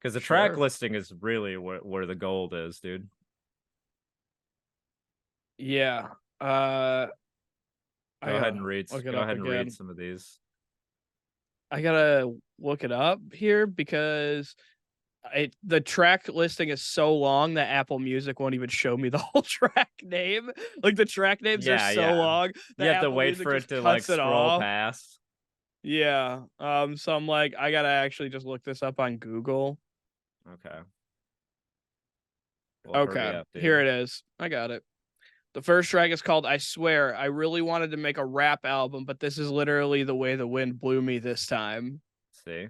Because the track sure. listing is really where the gold is, dude. Yeah, uh, I gotta look it Go up ahead and read again. some of these. I gotta look it up here because the track listing is so long that Apple Music won't even show me the whole track name. Like the track names are Yeah, so yeah. long You that have to Apple wait Music for it just to like cuts it scroll off. past. Yeah. So I'm like, I gotta actually just look this up on Google. Okay. Well, hurry Okay, up, here dude. it is. I got it. The first track is called I Swear. I really wanted to make a rap album, but this is literally the way the wind blew me this time. See?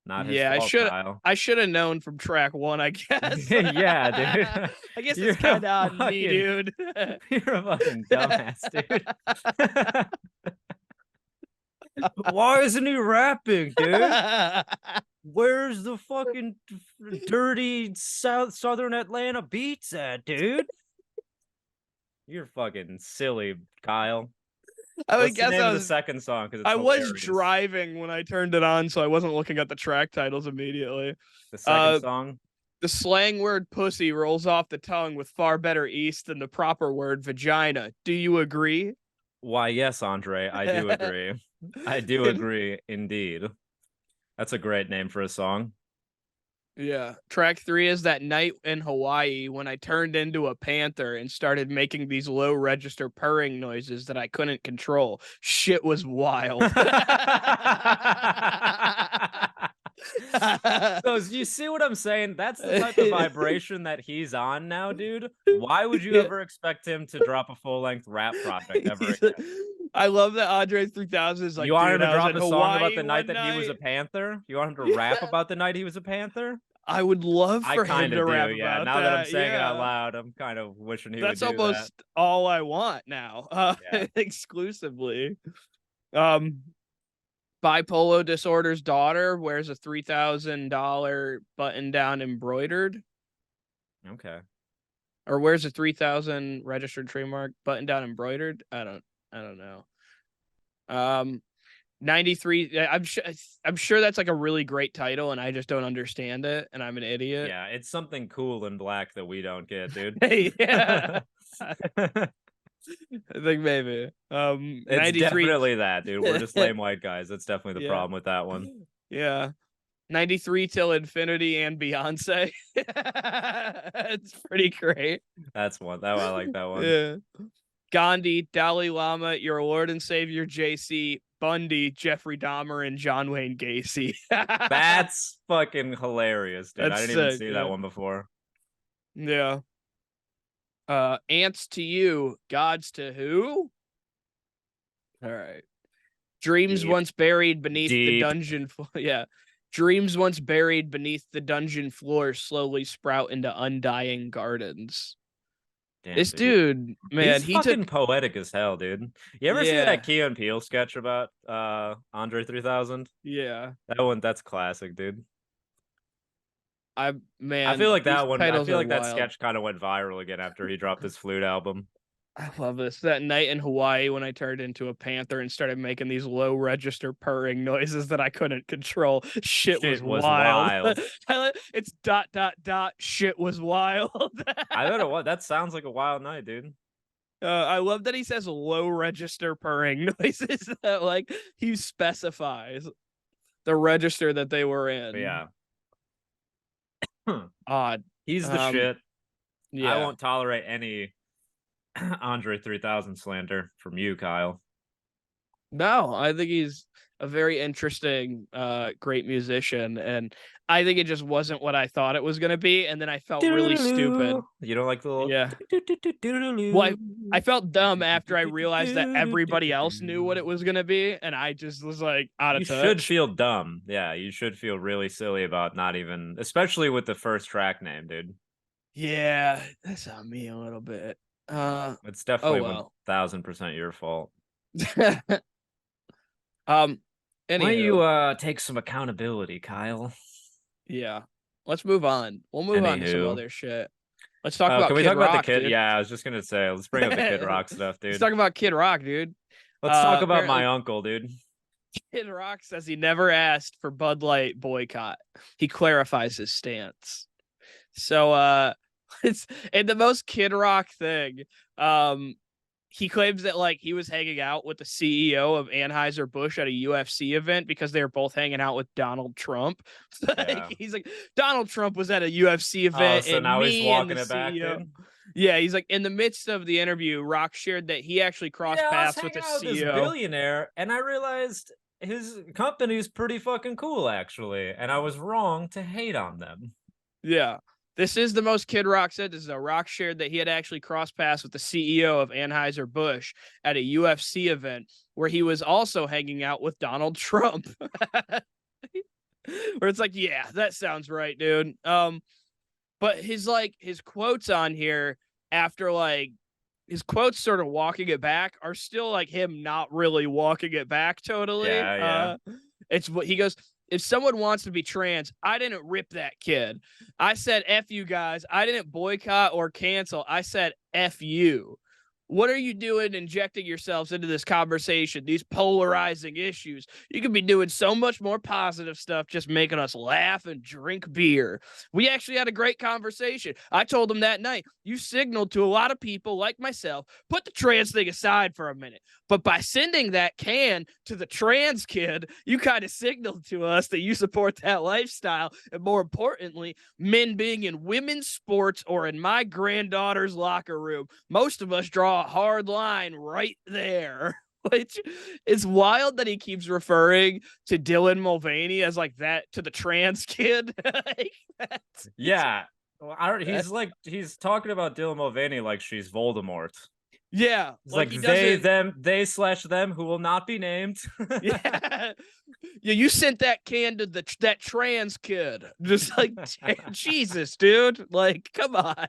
Not his Yeah, fault, Kyle. I should have known from track one, I guess. Yeah, dude. I guess You're it's a kind of on me, fucking dude. you're a fucking dumbass, dude. Why isn't he rapping, dude? Where's the fucking dirty southern Atlanta beats at, dude? You're fucking silly, Kyle. I would What's the guess name of the second song? Because it's I was hilarious. driving when I turned it on, so I wasn't looking at the track titles immediately. The second Uh song? the slang word pussy rolls off the tongue with far better ease than the proper word vagina. Do you agree? Why, yes, Andre, I do agree. I do agree, indeed. That's a great name for a song. Yeah. Track 3 is that night in Hawaii when I turned into a panther and started making these low register purring noises that I couldn't control. Shit was wild. So, you see what I'm saying? That's the type of vibration that he's on now, dude. Why would you Yeah. ever expect him to drop a full-length rap project ever again? I love that Andre 3000 is You like, want him dude, to I was drop in a song about Hawaii the night one that he was a night. panther? You want him to rap Yeah. about the night he was a panther? I would love I for kind him of to do, rap yeah. about Now that I'm that. saying it out Yeah. loud, I'm kind of wishing he would That's do that. almost all I want now. Yeah. Exclusively. Um Bipolar disorder's daughter wears a $3,000 button down embroidered, Okay. or wears a 3,000 registered trademark button down embroidered. I don't know. Um 93. I'm sure that's like a really great title, and I just don't understand it, and I'm an idiot. Yeah, it's something cool and black that we don't get, dude. Yeah. I think maybe. It's 93. definitely that, dude. We're just lame white guys. That's definitely the Yeah. problem with that one. Yeah. 93 till infinity and Beyonce. It's pretty great. That's one. That I like that one. Yeah. Gandhi, Dalai Lama, your Lord and Savior JC, Bundy, Jeffrey Dahmer, and John Wayne Gacy. That's fucking hilarious, dude. I That's didn't even sick. see that Yeah. one before. Yeah. Ants to you, gods to who? All right. Dreams Deep, once buried beneath the deep. dungeon floor. Yeah. Dreams once buried beneath the dungeon floor slowly sprout into undying gardens. Damn, This dude. dude, man, He's he took, fucking poetic as hell, dude. You ever see yeah, that Key and Peele sketch about Andre 3000? yeah. That one, that's classic, dude. I feel Man, like these that one, I titles feel are like that wild. sketch kind of went viral again after he dropped his flute album. I love this. That night in Hawaii when I turned into a panther and started making these low register purring noises that I couldn't control. Shit was Shit was wild. wild. It's dot dot dot. Shit was wild. I bet it was. That sounds like a wild night, dude. I love that he says low register purring noises that like he specifies the register that they were But in. yeah, Odd. he's the Um, shit. I yeah. won't tolerate any Andre 3000 slander from you, Kyle. No, I think he's a very interesting, great musician, and I think it just wasn't what I thought it was gonna be, and then I felt really stupid. You don't like the little. Yeah. Well, I felt dumb after I realized that everybody else knew what it was gonna be, and I just was like out You of should touch. feel dumb. Yeah, you should feel really silly about not even, especially with the first track name, dude. Yeah, that's on me a little bit. It's Oh definitely well. 1000% your fault. um, Why don't anywho, you take some accountability, Kyle? yeah. Let's move on. We'll move on to some Anywho. other shit. Let's talk Can about we Kid talk about the Rock, kid? dude. Yeah, I was just gonna say, let's bring up the Kid Rock stuff, Let's dude. talk about Kid Rock, dude. Let's talk about my Apparently, uncle, dude. Kid Rock says he never asked for Bud Light boycott. He clarifies his stance. So, it's and the most Kid Rock thing. He claims that like he was hanging out with the CEO of Anheuser-Busch at a UFC event because they were both hanging out with Donald Trump. Yeah. He's like, Donald Trump was at a UFC Oh, event so and now he's me and the walking it back, CEO. dude. Yeah, he's like in the midst of the interview, Rock shared that he actually crossed Yeah, I was paths with hanging the out with this CEO. billionaire, and I realized his company's pretty fucking cool, actually, and I was wrong to hate on them. Yeah. This is the most Kid Rock said. This is a Rock shared that he had actually crossed paths with the CEO of Anheuser-Busch at a UFC event where he was also hanging out with Donald Trump. Where it's like, yeah, that sounds right, dude. But his quotes on here after like his quotes sort of walking it back are still like him not really walking it back totally. Yeah, yeah. It's what he goes, if someone wants to be trans, I didn't rip that kid. I said F you guys. I didn't boycott or cancel. I said F you. What are you doing injecting yourselves into this conversation, these polarizing issues? You could be doing so much more positive stuff, just making us laugh and drink beer. We actually had a great conversation. I told him that night, you signaled to a lot of people like myself, put the trans thing aside for a minute. But by sending that can to the trans kid, you kind of signaled to us that you support that lifestyle. And more importantly, men being in women's sports or in my granddaughter's locker room. Most of us draw a hard line right there. Which is wild that he keeps referring to Dylan Mulvaney as like that to the trans kid. Like, Yeah. Well, he's talking about Dylan Mulvaney like she's Voldemort. yeah, It's like like he they, doesn't. them, they slash them who will not be named. Yeah, yeah. You sent that can to that trans kid. Just like Jesus, dude. Like, come on.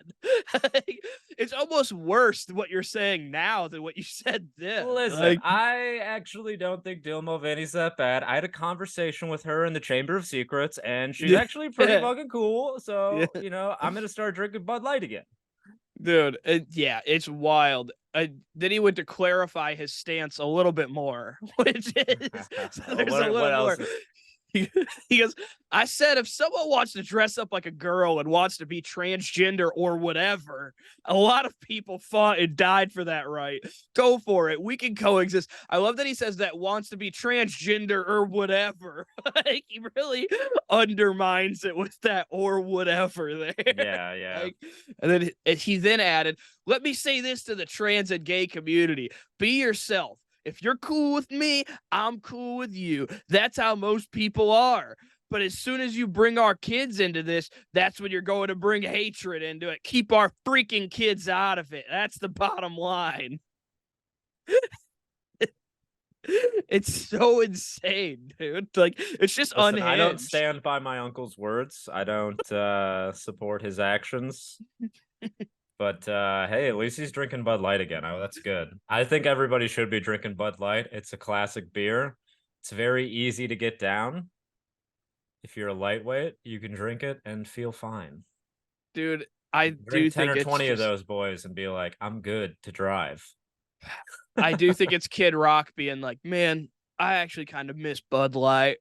It's almost worse than what you're saying now than what you said then. Listen, Like, I actually don't think Dylan Mulvaney's that bad. I had a conversation with her in the Chamber of Secrets, and she's yeah, actually pretty fucking cool. yeah, So, I'm gonna start drinking Bud Light again. dude. Yeah, it's wild. then he went to clarify his stance a little bit more, which is so there's a What little more. else? He, he goes, I said, if someone wants to dress up like a girl and wants to be transgender or whatever, a lot of people fought and died for that right. Go for it. We can coexist. I love that he says that wants to be transgender or whatever. Like, he really undermines it with that or whatever there. Yeah, yeah. Like, and then he then added, let me say this to the trans and gay community: be yourself. If you're cool with me, I'm cool with you. That's how most people are. But as soon as you bring our kids into this, that's when you're going to bring hatred into it. Keep our freaking kids out of it. That's the bottom line. It's so insane, dude. Like, it's just Listen, I don't unhinged. stand by my uncle's words. I don't support his actions. But hey, at least he's drinking Bud Light again. Oh, that's good. I think everybody should be drinking Bud Light. It's a classic beer. It's very easy to get down. If you're a lightweight, you can drink it and feel fine. Dude, I Drink do 10 think or it's 20 of just those boys and be like, I'm good to drive. I do think it's Kid Rock being like, man, I actually kind of miss Bud Light.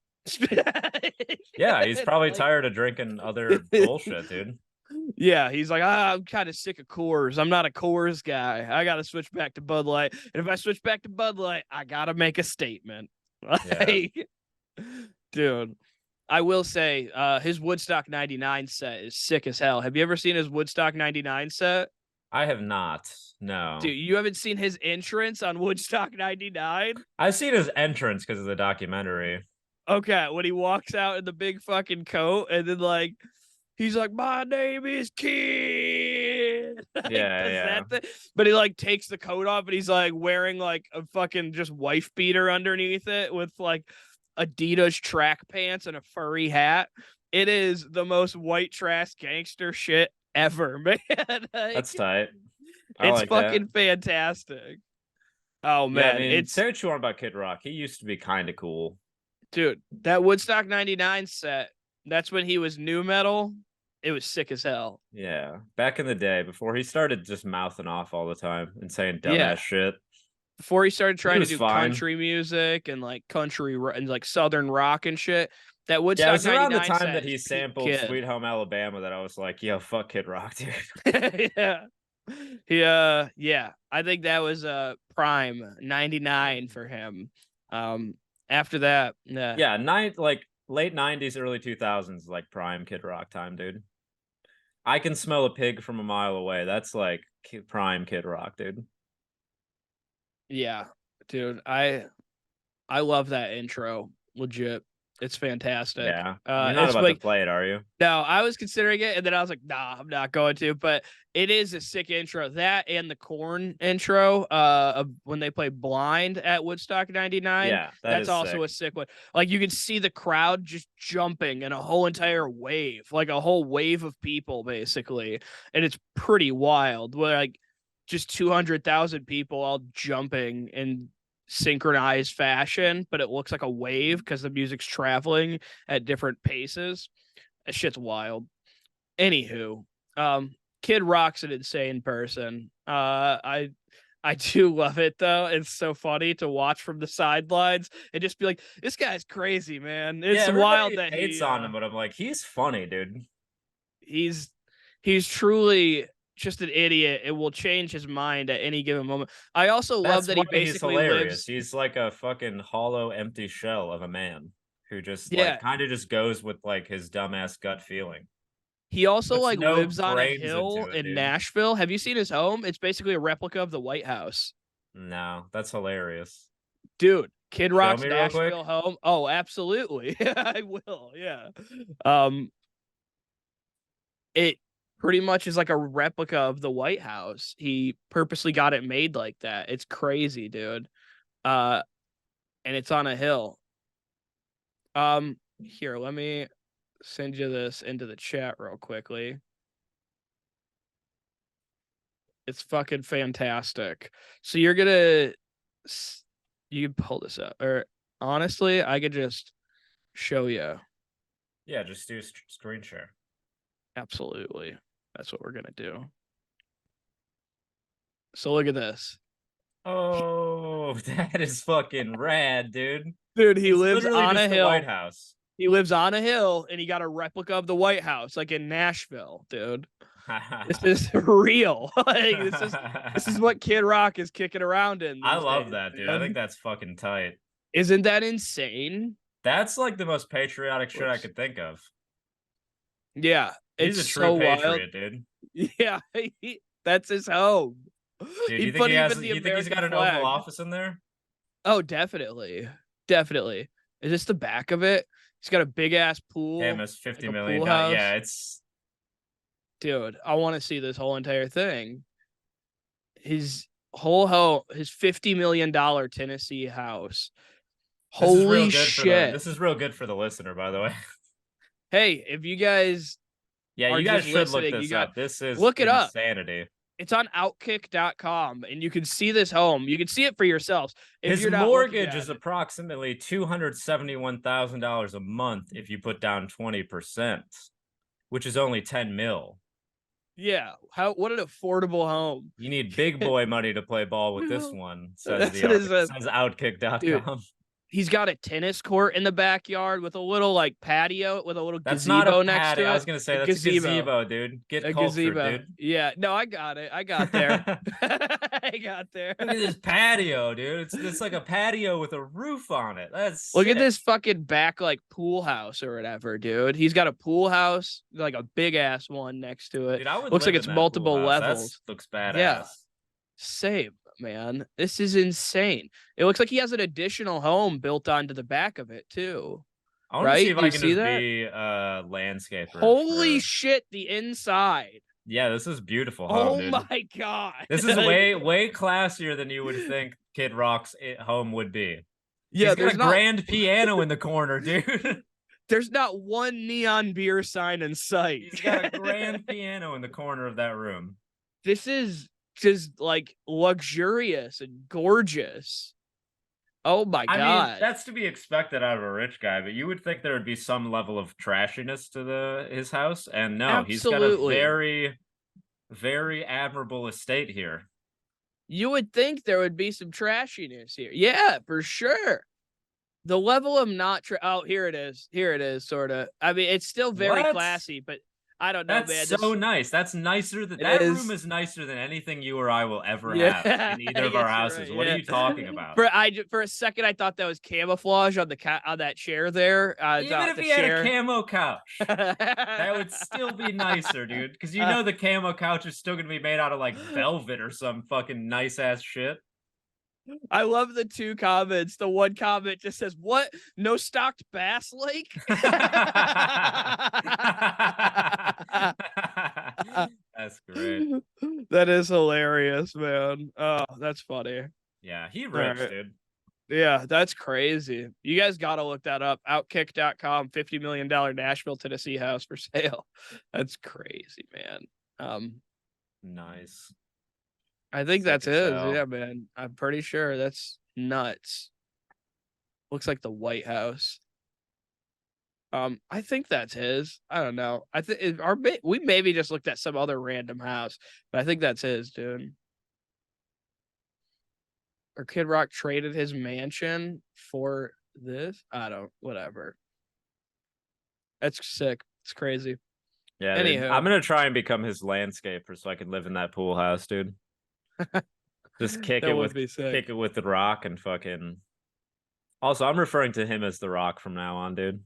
Yeah, he's probably Like, tired of drinking other bullshit, dude. yeah, he's like, I'm kind of sick of Coors. I'm not a Coors guy. I got to switch back to Bud Light. And if I switch back to Bud Light, I got to make a statement. Yeah. Like, dude, I will say, his Woodstock 99 set is sick as hell. Have you ever seen his Woodstock 99 set? I have not. No. Dude, you haven't seen his entrance on Woodstock 99? I've seen his entrance because of the documentary. Okay, when he walks out in the big fucking coat and then like he's like, my name is Kid. Like, Yeah, does yeah. that thing. But he like takes the coat off and he's like wearing like a fucking just wife beater underneath it with like Adidas track pants and a furry hat. It is the most white trash gangster shit ever, man. That's Like, tight. I it's like that. fucking fantastic. Oh Yeah, I man, mean, it's say what you want about Kid Rock. He used to be kind of cool. dude, that Woodstock 99 set, that's when he was new metal. It was sick as hell. Yeah. Back in the day, before he started just mouthing off all the time and saying dumbass Yeah. shit. Before he started He trying to was do fine. country music and like and like southern rock and shit, that Yeah, it Woodstock was around the 99 time set that is he peak sampled Kid. Sweet Home Alabama that I was like, yo, fuck Kid Rock, dude. Yeah. Yeah, I think that was prime 99 for him. Um After that, nah. Yeah, like late 90s, early 2000s, like prime Kid Rock time, dude. I can smell a pig from a mile away. That's like prime Kid Rock, dude. Yeah. Dude, I love that intro. Legit. It's fantastic. Yeah. You're not It's about to like play it, are you? no, I was considering it, and then I was like, nah, I'm not going to. But it is a sick intro. That and the Corn intro, of when they play Blind at Woodstock 99. Yeah, that That's is also sick. a sick one. Like, you can see the crowd just jumping in a whole entire wave, like a whole wave of people, basically. And it's pretty wild. Where like just 200,000 people all jumping in synchronized fashion, but it looks like a wave because the music's traveling at different paces. That shit's wild. Anywho, Kid Rock's an insane person. I do love it though. It's so funny to watch from the sidelines and just be like, this guy's crazy, man. Yeah, It's wild everybody that hates on him, but I'm like, he's funny, dude. he's he's truly just an idiot. It will change his mind at any given moment. I also love That's that why he he's basically hilarious. lives. He's like a fucking hollow, empty shell of a man who just like Yeah, kind of just goes with like his dumbass gut feeling. he also Puts like no lives on a brains hill into it, in dude. Nashville. Have you seen his home? It's basically a replica of the White House. No, that's hilarious. Dude, Kid Show Rock's me real quick. Nashville home. Oh, absolutely. I will. Yeah. Um, it pretty much is like a replica of the White House. He purposely got it made like that. It's crazy, dude. Uh, and it's on a hill. Here, let me send you this into the chat real quickly. It's fucking fantastic. So you're gonna you can pull this up, or honestly, I could just show you. Yeah, just do screen share. Absolutely. That's what we're going to do. So look at this. Oh, that is fucking rad, dude. Dude, he It's lives literally on just a the White hill. House. He lives on a hill and he got a replica of the White House, like in Nashville, dude. This is real. Like this is what Kid Rock is kicking around in I these love days, that, dude. I think man. that's fucking tight. Isn't that insane? That's like the most patriotic shit I Looks could think of. Yeah, He's it's a true so wild. patriot, dude. Yeah, that's his home. Dude, He you think put he has even the you think he's got American an Oval flag. Office in there? Oh, definitely. Definitely. Is this the back of it? He's got a big ass Damn, pool, it's 50 like a million. pool Yeah, house. it's Dude, I want to see this whole entire thing. His whole home, his $50 million Tennessee house. Holy shit. this is real good for the listener, by the way. Hey, if you guys Yeah, are you guys just should look listening, you this got up. This is look it up. insanity. It's on outkick.com and you can see this home. You can see it for yourselves if His you're not looking mortgage is at it. approximately $271,000 a month if you put down 20%, which is only 10 mil. Yeah, what an affordable home. You need big boy money to play ball with this one, That's what it says. says Dude, outkick.com. he's got a tennis court in the backyard with a little like patio with a little That's not a gazebo next patio. to I it. was gonna say A that's a gazebo. gazebo, dude. Get A cultured, gazebo. dude. Yeah. No, I got it. I got there. I got there. Look at this patio, dude. It's like a patio with a roof on it. That's Look at sick. this fucking back like pool house or whatever, dude. He's got a pool house, like a big ass one next to it. Dude, I would Looks like live in it's that pool multiple house. That levels. looks Yeah. badass. Same, man. This is insane. It looks like he has an additional home built onto the back of it too. I want to see Right? if Do I you can see just that? be a landscaper Holy for. shit, the inside. Yeah, this is beautiful home, Oh dude. my god. This is Like, way classier than you would think Kid Rock's home would be. yeah, He's got a grand piano in the corner, dude. there's not one neon beer sign in sight. He's got a grand piano in the corner of that room. This is just like luxurious and gorgeous. Oh my I mean, god. that's to be expected out of a rich guy, but you would think there would be some level of trashiness to his house, and no, he's got a Absolutely. very admirable estate here. You would think there would be some trashiness here. Yeah, for sure. The level of not oh, here it is. Here it is, sort of. I mean, it's still very What? classy, but I don't know, That's man. so This nice. That's nicer than it that room is. is nicer than anything you or I will ever have Yeah, in either I of our guess you're houses. right. What are Yeah. you talking about? For a second, I thought that was camouflage on on that chair there. Even if The he had a chair. camo couch, that would still be nicer, dude. Because you know the camo couch is still gonna be made out of like velvet or some fucking nice ass shit. I love the two comments. The one comment just says, "What? No stocked Bass Lake?" That's great. That is hilarious, man. Oh, that's funny. Yeah, he All rich, right. dude. Yeah, that's crazy. You guys got to look that up. Outkick.com, $50 million Nashville, Tennessee house for sale. That's crazy, man. Nice. I think Sick that's as his. hell. Yeah, man. I'm pretty sure that's nuts. Looks like the White House. I think that's his. I don't know. I think we maybe just looked at some other random house, but I think that's his, dude. Or Kid Rock traded his mansion for this. I don't. Whatever. That's sick. It's crazy. Yeah, dude. I'm Anyhow, gonna try and become his landscaper so I can live in that pool house, dude. Just that would be sick. kick it with the Rock and fucking. Also, I'm referring to him as the Rock from now on, dude.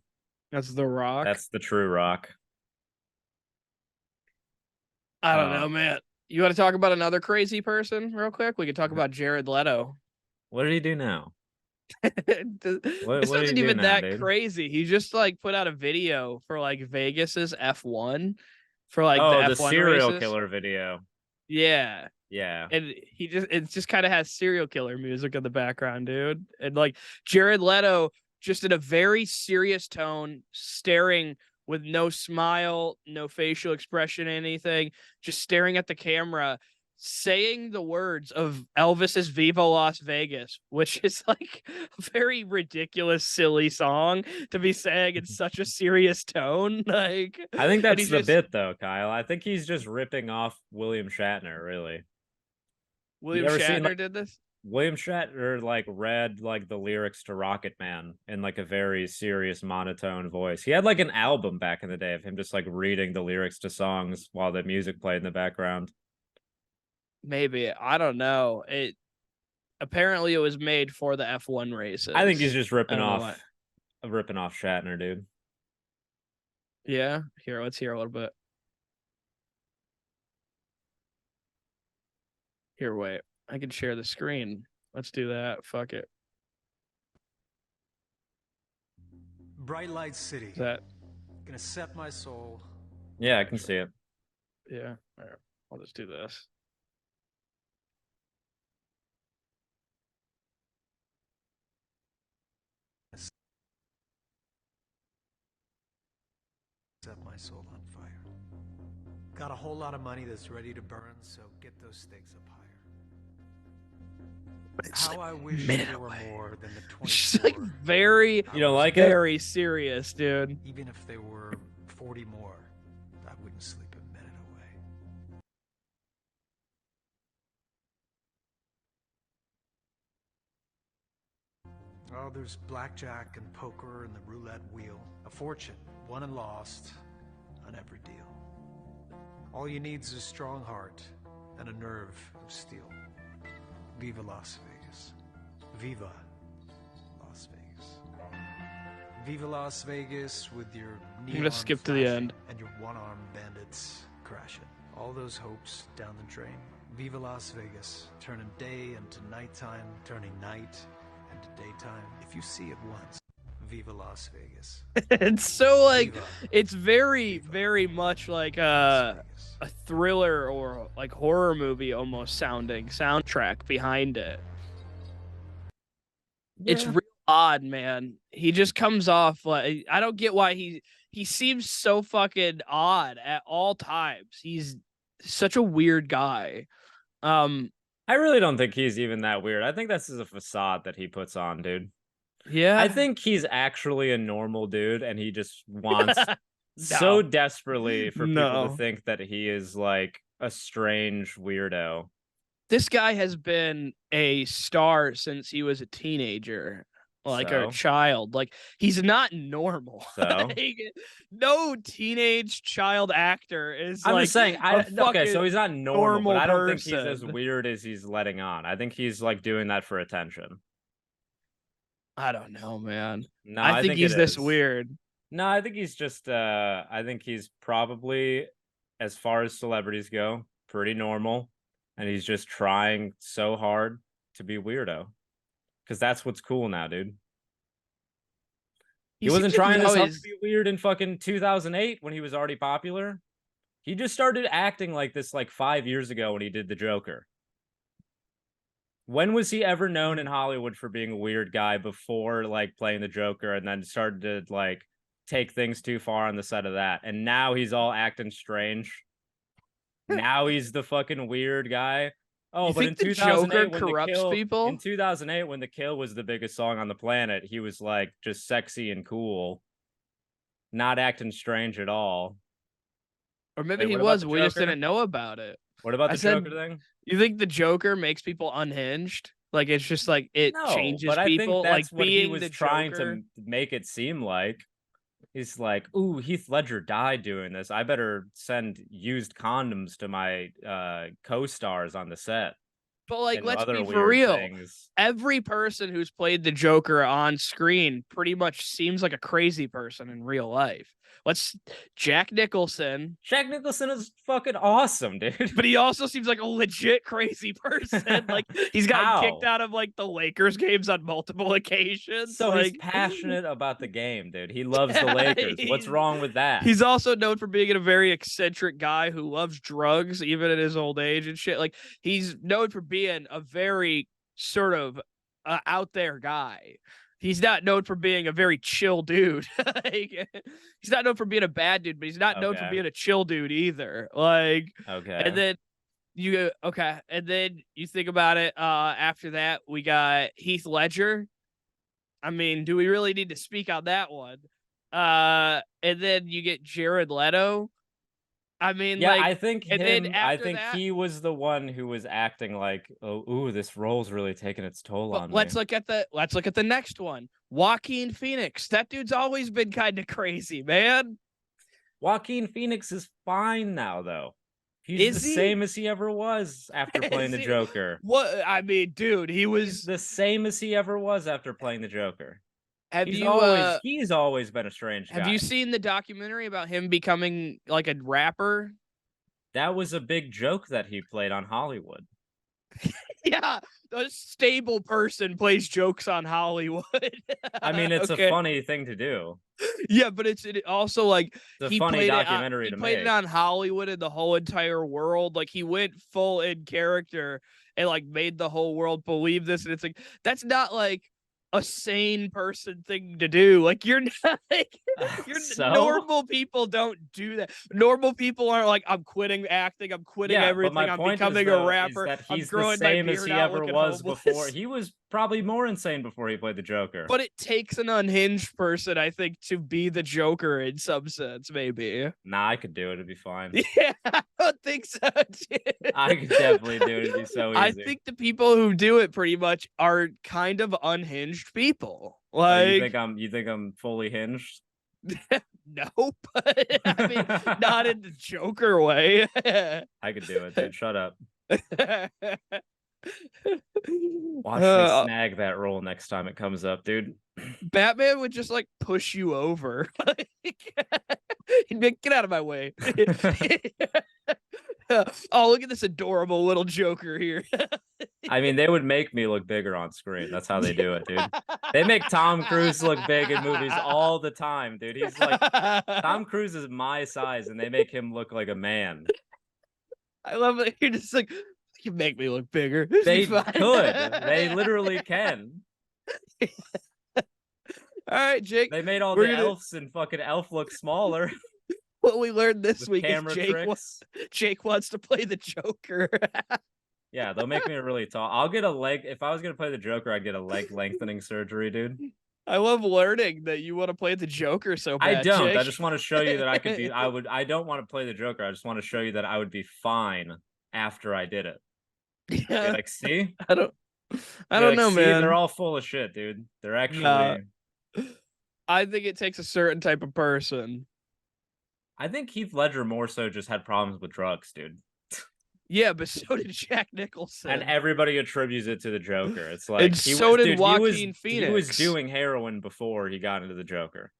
That's The Rock. That's the true Rock. I don't know, man. You want to talk about another crazy person real quick? We could talk about Jared Leto. What did he do now? It's What did he not do even now, that dude? crazy. He just like put out a video for like Vegas's F1 for like the Oh, the F1 serial races. killer video. Yeah. Yeah. And it just kind of has serial killer music in the background, dude. And like Jared Leto just in a very serious tone, staring with no smile, no facial expression, anything, just staring at the camera, saying the words of Elvis's Viva Las Vegas, which is like a very ridiculous, silly song to be saying in such a serious tone. Like, I think and that's he's the just bit though, Kyle. I think he's just ripping off William Shatner, really. You William ever seen Shatner like did this? William Shatner like read like the lyrics to Rocket Man in like a very serious monotone voice? He had like an album back in the day of him just like reading the lyrics to songs while the music played in the background. Maybe. I don't know. It apparently it was made for the F1 I think he's races. just I don't know why. ripping off Shatner, dude. Yeah. Here, let's hear a little bit. Here, wait. I can share the screen. Let's do that. Fuck it. Bright light city. Is that Gonna set my soul. Yeah, I can see it. yeah. All right. I'll just do this. Set my soul on fire. Got a whole lot of money that's ready to burn, so get those stakes up higher. How I wish there were more than the 24. She's like very, You don't like it? very serious, dude. Even if there were 40 more, I wouldn't sleep a minute away. Oh, there's blackjack and poker and the roulette wheel. A fortune, won and lost, on every deal. All you need is a strong heart and a nerve of steel. Viva Las Vegas. Viva Las Vegas. Viva Las Vegas with your I'm gonna skip to the end. and your one-armed bandits crashing. All those hopes down the drain. Viva Las Vegas. Turning day into nighttime, turning night into daytime. If you see it once, Viva Las Vegas. It's so like Viva. it's very, Viva very much like Las Vegas. a thriller or like horror movie almost sounding soundtrack behind it. It's real odd, man. He just comes off like I don't get why he seems so fucking odd at all times. He's such a weird guy. I really don't think he's even that weird. I think that's just a facade that he puts on, dude. Yeah. I think he's actually a normal dude and he just wants so No. desperately for people No. to think that he is like a strange weirdo. This guy has been a star since he was a teenager, like or a So? child. Like he's not normal. So? Like, no teenage child actor is I'm like just saying, a okay, so fucking he's not normal, but I don't think he's as person. weird as he's letting on. I think he's like doing that for attention. I don't know, man. No, I think he's it this is. weird. No, I think he's just I think he's probably, as far as celebrities go, pretty normal. And he's just trying so hard to be weirdo. Because that's what's cool now, dude. He wasn't seems like trying he's this hard to always- be weird in fucking 2008 when he was already popular. He just started acting like this like 5 years ago when he did the Joker. When was he ever known in Hollywood for being a weird guy before like playing the Joker and then started to like take things too far on the set of that? And now he's all acting strange. Now he's the fucking weird guy. Oh, You but in think the 2008 Joker when the corrupts kill people? in 2008 when the kill was the biggest song on the planet, he was like just sexy and cool, not acting strange at all. Or maybe Wait, he what about was. the We just Joker? didn't know about it. What about I the said- Joker thing? You think the Joker makes people unhinged? Like it's just like it No, changes but I people. think that's like what he being was the trying Joker. to make it seem like. He's like, ooh, Heath Ledger died doing this. I better send used condoms to my co-stars on the set. But like, And let's other be for weird real. things. Every person who's played the Joker on screen pretty much seems like a crazy person in real life. Jack Nicholson, Jack Nicholson is fucking awesome, dude. but he also seems like a legit crazy person. Like he's gotten kicked out of like the Lakers games on multiple occasions. So like, he's passionate about the game, dude. He loves the Yeah, Lakers. What's wrong with that? He's also known for being a very eccentric guy who loves drugs, even at his old age and shit. Like he's known for being a very sort of out there guy. He's not known for being a very chill dude. Like, he's not known for being a bad dude, but he's not known for Okay. being a chill dude either. Like, Okay. and then you go, okay, and then you think about it. After that, we got Heath Ledger. I mean, do we really need to speak on that one? And then you get Jared Leto. I mean, Yeah, like, I think and then I after think that, he was the one who was acting like, oh, ooh, this role's really taking its toll but on me. let's look at the next one. Joaquin Phoenix. That dude's always been kind of crazy, man. Joaquin Phoenix is fine now, though. He's the Is he? same as he ever was after playing Is the he? Joker. What? I mean, dude, he He's was. the same as he ever was after playing the Joker. Have He's you always he's always been a strange have you guy. seen the documentary about him becoming like a rapper? That was a big joke that he played on Hollywood. Yeah, a stable person plays jokes on Hollywood. I mean, it's a Okay. funny thing to do. Yeah, but it also like It's a funny documentary he to played it make. on Hollywood and the whole entire world. Like he went full in character and like made the whole world believe this. And it's like that's not like a sane person thing to do. Like you're not like you're So normal people don't do that. Normal people aren't like I'm quitting acting, I'm quitting yeah, but my everything, I'm point is becoming a though is rapper, that I'm he's the growing my same as beard he out ever looking was before. homeless. He was probably more insane before he played the Joker. But it takes an unhinged person, I think, to be the Joker in some sense, maybe. Nah, I could do it. It'd be fine. Yeah, I don't think so, dude. I could definitely do it. It'd be so I easy. think the people who do it pretty much are kind of unhinged people. Oh, Like, you think I'm fully hinged? no, but I mean, not in the Joker way. I could do it, dude. Shut up. Watch me uh, snag that role next time it comes up, dude. Batman would just like push you over. Like, he'd be like, get out of my way. Oh, look at this adorable little Joker here. I mean, they would make me look bigger on screen. That's how they do it, dude. They make Tom Cruise look big in movies all the time, dude. He's like, Tom Cruise is my size, and they make him look like a man. I love it. You're just like, you make me look bigger. This They be fine. could. They literally can. All right, Jake. They made all We're the gonna elves and fucking Elf look smaller what we learned this with week is camera tricks. Jake wants to play the Joker. Yeah, they'll make me really tall. I'll get a leg. If I was gonna play the Joker, I'd get a leg lengthening surgery, dude. I love learning that you want to play the Joker so bad. I don't. Jake. I just want to show you that I could be. I don't want to play the Joker. I just want to show you that I would be fine after I did it. Yeah. Like, see? I don't Like, know, see, man. they're all full of shit, dude. They're actually. Nah. I think it takes a certain type of person. I think Heath Ledger more so just had problems with drugs, dude. Yeah, but so did Jack Nicholson. And everybody attributes it to the Joker. It's like and so did Joaquin Phoenix. He was doing heroin before he got into the Joker.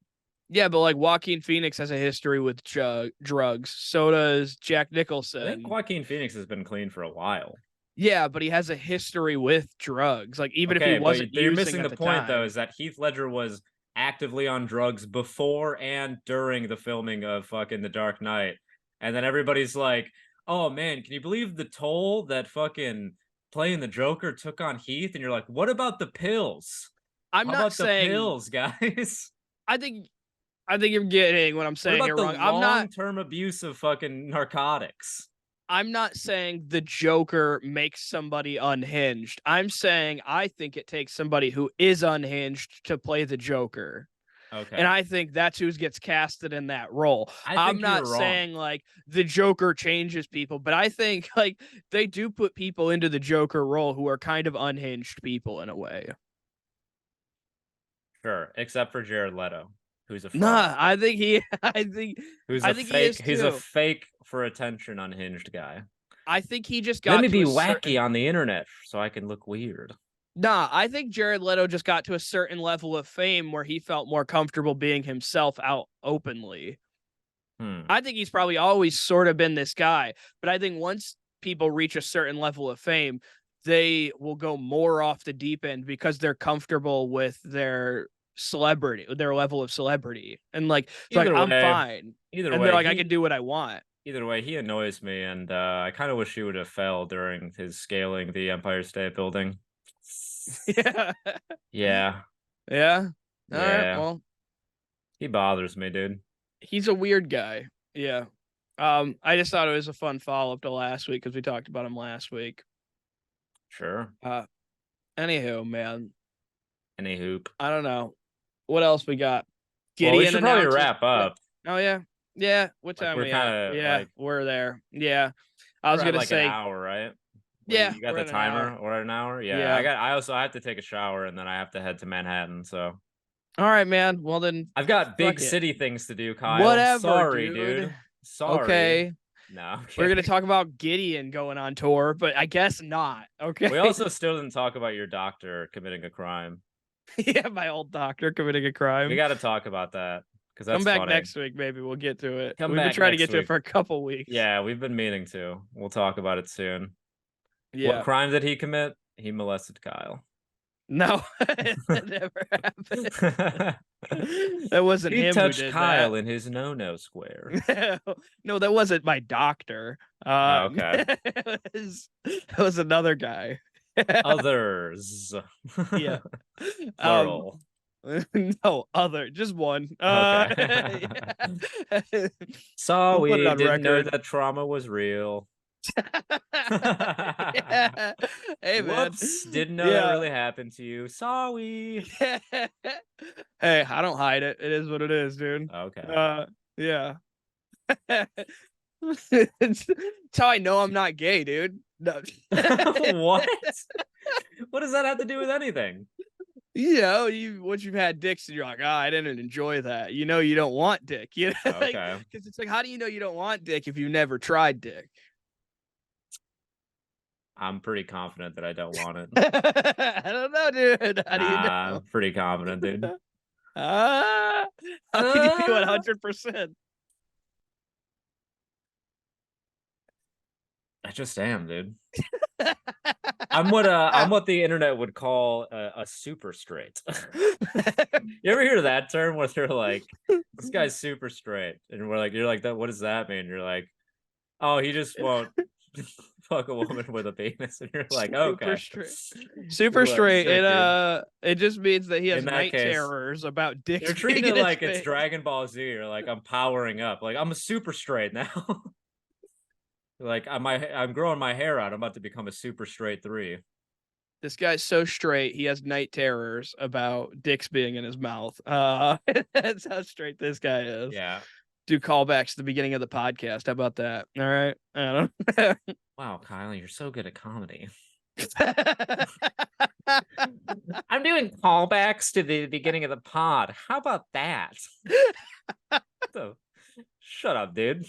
Yeah, but like Joaquin Phoenix has a history with drugs. So does Jack Nicholson. I think Joaquin Phoenix has been clean for a while. Yeah, but he has a history with drugs. Like even if Okay, he wasn't but you're using missing at the time. point though, is that Heath Ledger was actively on drugs before and during the filming of fucking The Dark Knight. And then everybody's like, oh man, can you believe the toll that fucking playing the Joker took on Heath? And you're like, what about the pills? I'm How not about saying the pills, guys? I think you're getting what I'm saying What here about wrong. the long-term abuse of fucking narcotics? I'm not saying the Joker makes somebody unhinged. I'm saying I think it takes somebody who is unhinged to play the Joker. Okay. And I think that's who gets casted in that role. I'm not saying like the Joker changes people, but I think like they do put people into the Joker role who are kind of unhinged people in a way. Sure, except for Jared Leto, who's a fraud. Nah, I think He's a fake for attention unhinged guy. I think he just got Let me be wacky on the internet so I can look weird. Nah, I think Jared Leto just got to a certain level of fame where he felt more comfortable being himself out openly. I think he's probably always sort of been this guy, but I think once people reach a certain level of fame, they will go more off the deep end because they're comfortable with their celebrity, their level of celebrity. And like, it's like, I'm fine. Either and way, they're like, I can do what I want. Either way, he annoys me, and I kind of wish he would have fell during his scaling the Empire State Building. Yeah. Yeah. Yeah. All right. Well, he bothers me, dude. He's a weird guy. Yeah. I just thought it was a fun follow up to last week because we talked about him last week. Sure. Anywho, man. Any hoop. I don't know. What else we got? Well, we should probably wrap up. Oh, yeah. Yeah. What Like time we're we kind at? of Yeah, like we're there. Yeah. I was we're at gonna like an say, hour, right? What yeah, you got we're the at an hour. timer? We're at an hour. Yeah, Yeah. I also have to take a shower and then I have to head to Manhattan. So All right, man. Well then, I've got big fuck it. city things to do, Kyle. Whatever, Sorry, dude. dude. Sorry. Okay. No, I'm We're gonna kidding. talk about Gideon going on tour, but I guess not. We Okay. also still didn't talk about your doctor committing a crime. Yeah, my old doctor committing a We crime. got to talk about that because Come that's back funny. next week, maybe we'll get to it. Come We've been back trying to next get to it week. for a couple weeks. Yeah, we've been meaning to. We'll talk about it soon. What Yeah. crime did he commit? He molested Kyle. No, that never happened. That wasn't He him who touched did Kyle that. in his no-no square. No, that wasn't my doctor. Oh, okay. It was another guy. Others. Yeah. Um, Plural. no, other, just one. Okay. Yeah. We'll put it Sorry, on didn't know record. that trauma was real. Yeah. Hey, man. Whoops, didn't know that Yeah. really happened to you. Sorry. Hey, I don't hide it. It is what it is, dude. Okay. Yeah. It's how I know I'm not gay, dude. No. What? What does that have to do with anything? You know, once you've had dicks and you're like, I didn't enjoy that. You know, you don't want dick. You know, Okay. because it's like, how do you know you don't want dick if you've never tried dick? I'm pretty confident that I don't want it. I don't know, dude. How do you know? I'm pretty confident, dude. How can you be 100%? I just am, dude. I'm what the internet would call a super straight. You ever hear that term where they're like, this guy's super straight, and you're like that. What does that mean? You're like, oh, he just won't fuck a woman with a penis, and you're like, Super okay, straight. Super you're like, straight. sick, dude. It just means that he has In that night case, terrors about dicks you're treating being it in his like it's face. Dragon Ball Z. You're like, I'm powering up. Like I'm a super straight now. Like I'm growing my hair out. I'm about to become a super straight 3. This guy's so straight, he has night terrors about dicks being in his mouth. That's how straight this guy is. Yeah. Do callbacks to the beginning of the podcast. How about that? All right. I don't Wow, Kyle, you're so good at comedy. know. I'm doing callbacks to the beginning of the pod. How about that? So, shut up, dude.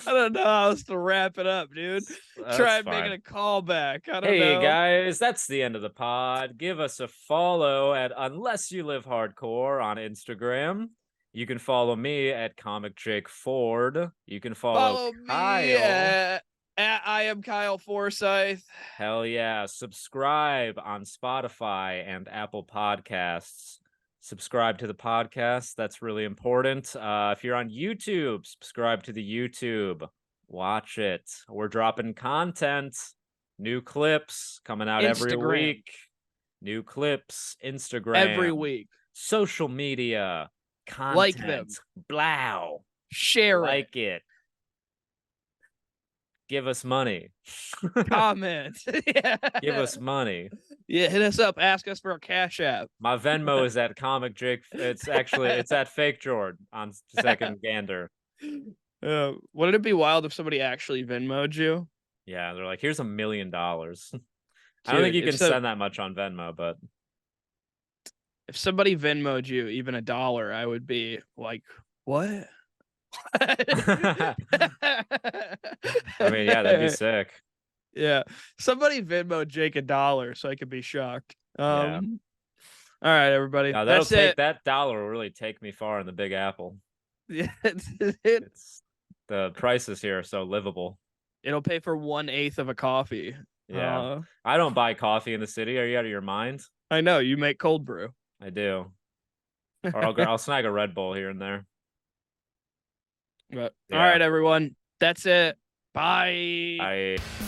I don't know how else to wrap it up, dude. Try making a callback. I don't Hey know. guys, that's the end of the pod. Give us a follow at Unless You Live Hardcore on Instagram. You can follow me at Comic Jake Ford. You can follow Me Kyle. at I am Kyle Forsyth. Hell yeah. Subscribe on Spotify and Apple Podcasts. Subscribe to the podcast. That's really important. If you're on YouTube, subscribe to the YouTube. Watch it. We're dropping content. New clips coming out every Instagram. week. New clips, Instagram. Every week. Social media. Content. Like them. Blow. Share like it. Give us money. Comment. Yeah. Give us money. Yeah, hit us up. Ask us for a Cash App. My Venmo is at Comic Jake. It's at Fake Jord on second gander. Wouldn't it be wild if somebody actually Venmo'd you? Yeah, they're like, here's $1 million. I don't Dude, think you can send that much on Venmo, but if somebody Venmo'd you even $1, I would be like, what? I mean, yeah, that'd be sick. Yeah, somebody Venmo Jake $1 so I could be shocked. Yeah. All right, everybody. Yeah, That's it. That dollar will really take me far in the Big Apple. Yeah, It's the prices here are so livable. It'll pay for 1/8 of a coffee. Yeah, I don't buy coffee in the city. Are you out of your mind? I know you make cold brew. I do. Or I'll snag a Red Bull here and there. But Yeah. all right, everyone. That's it. Bye. Bye.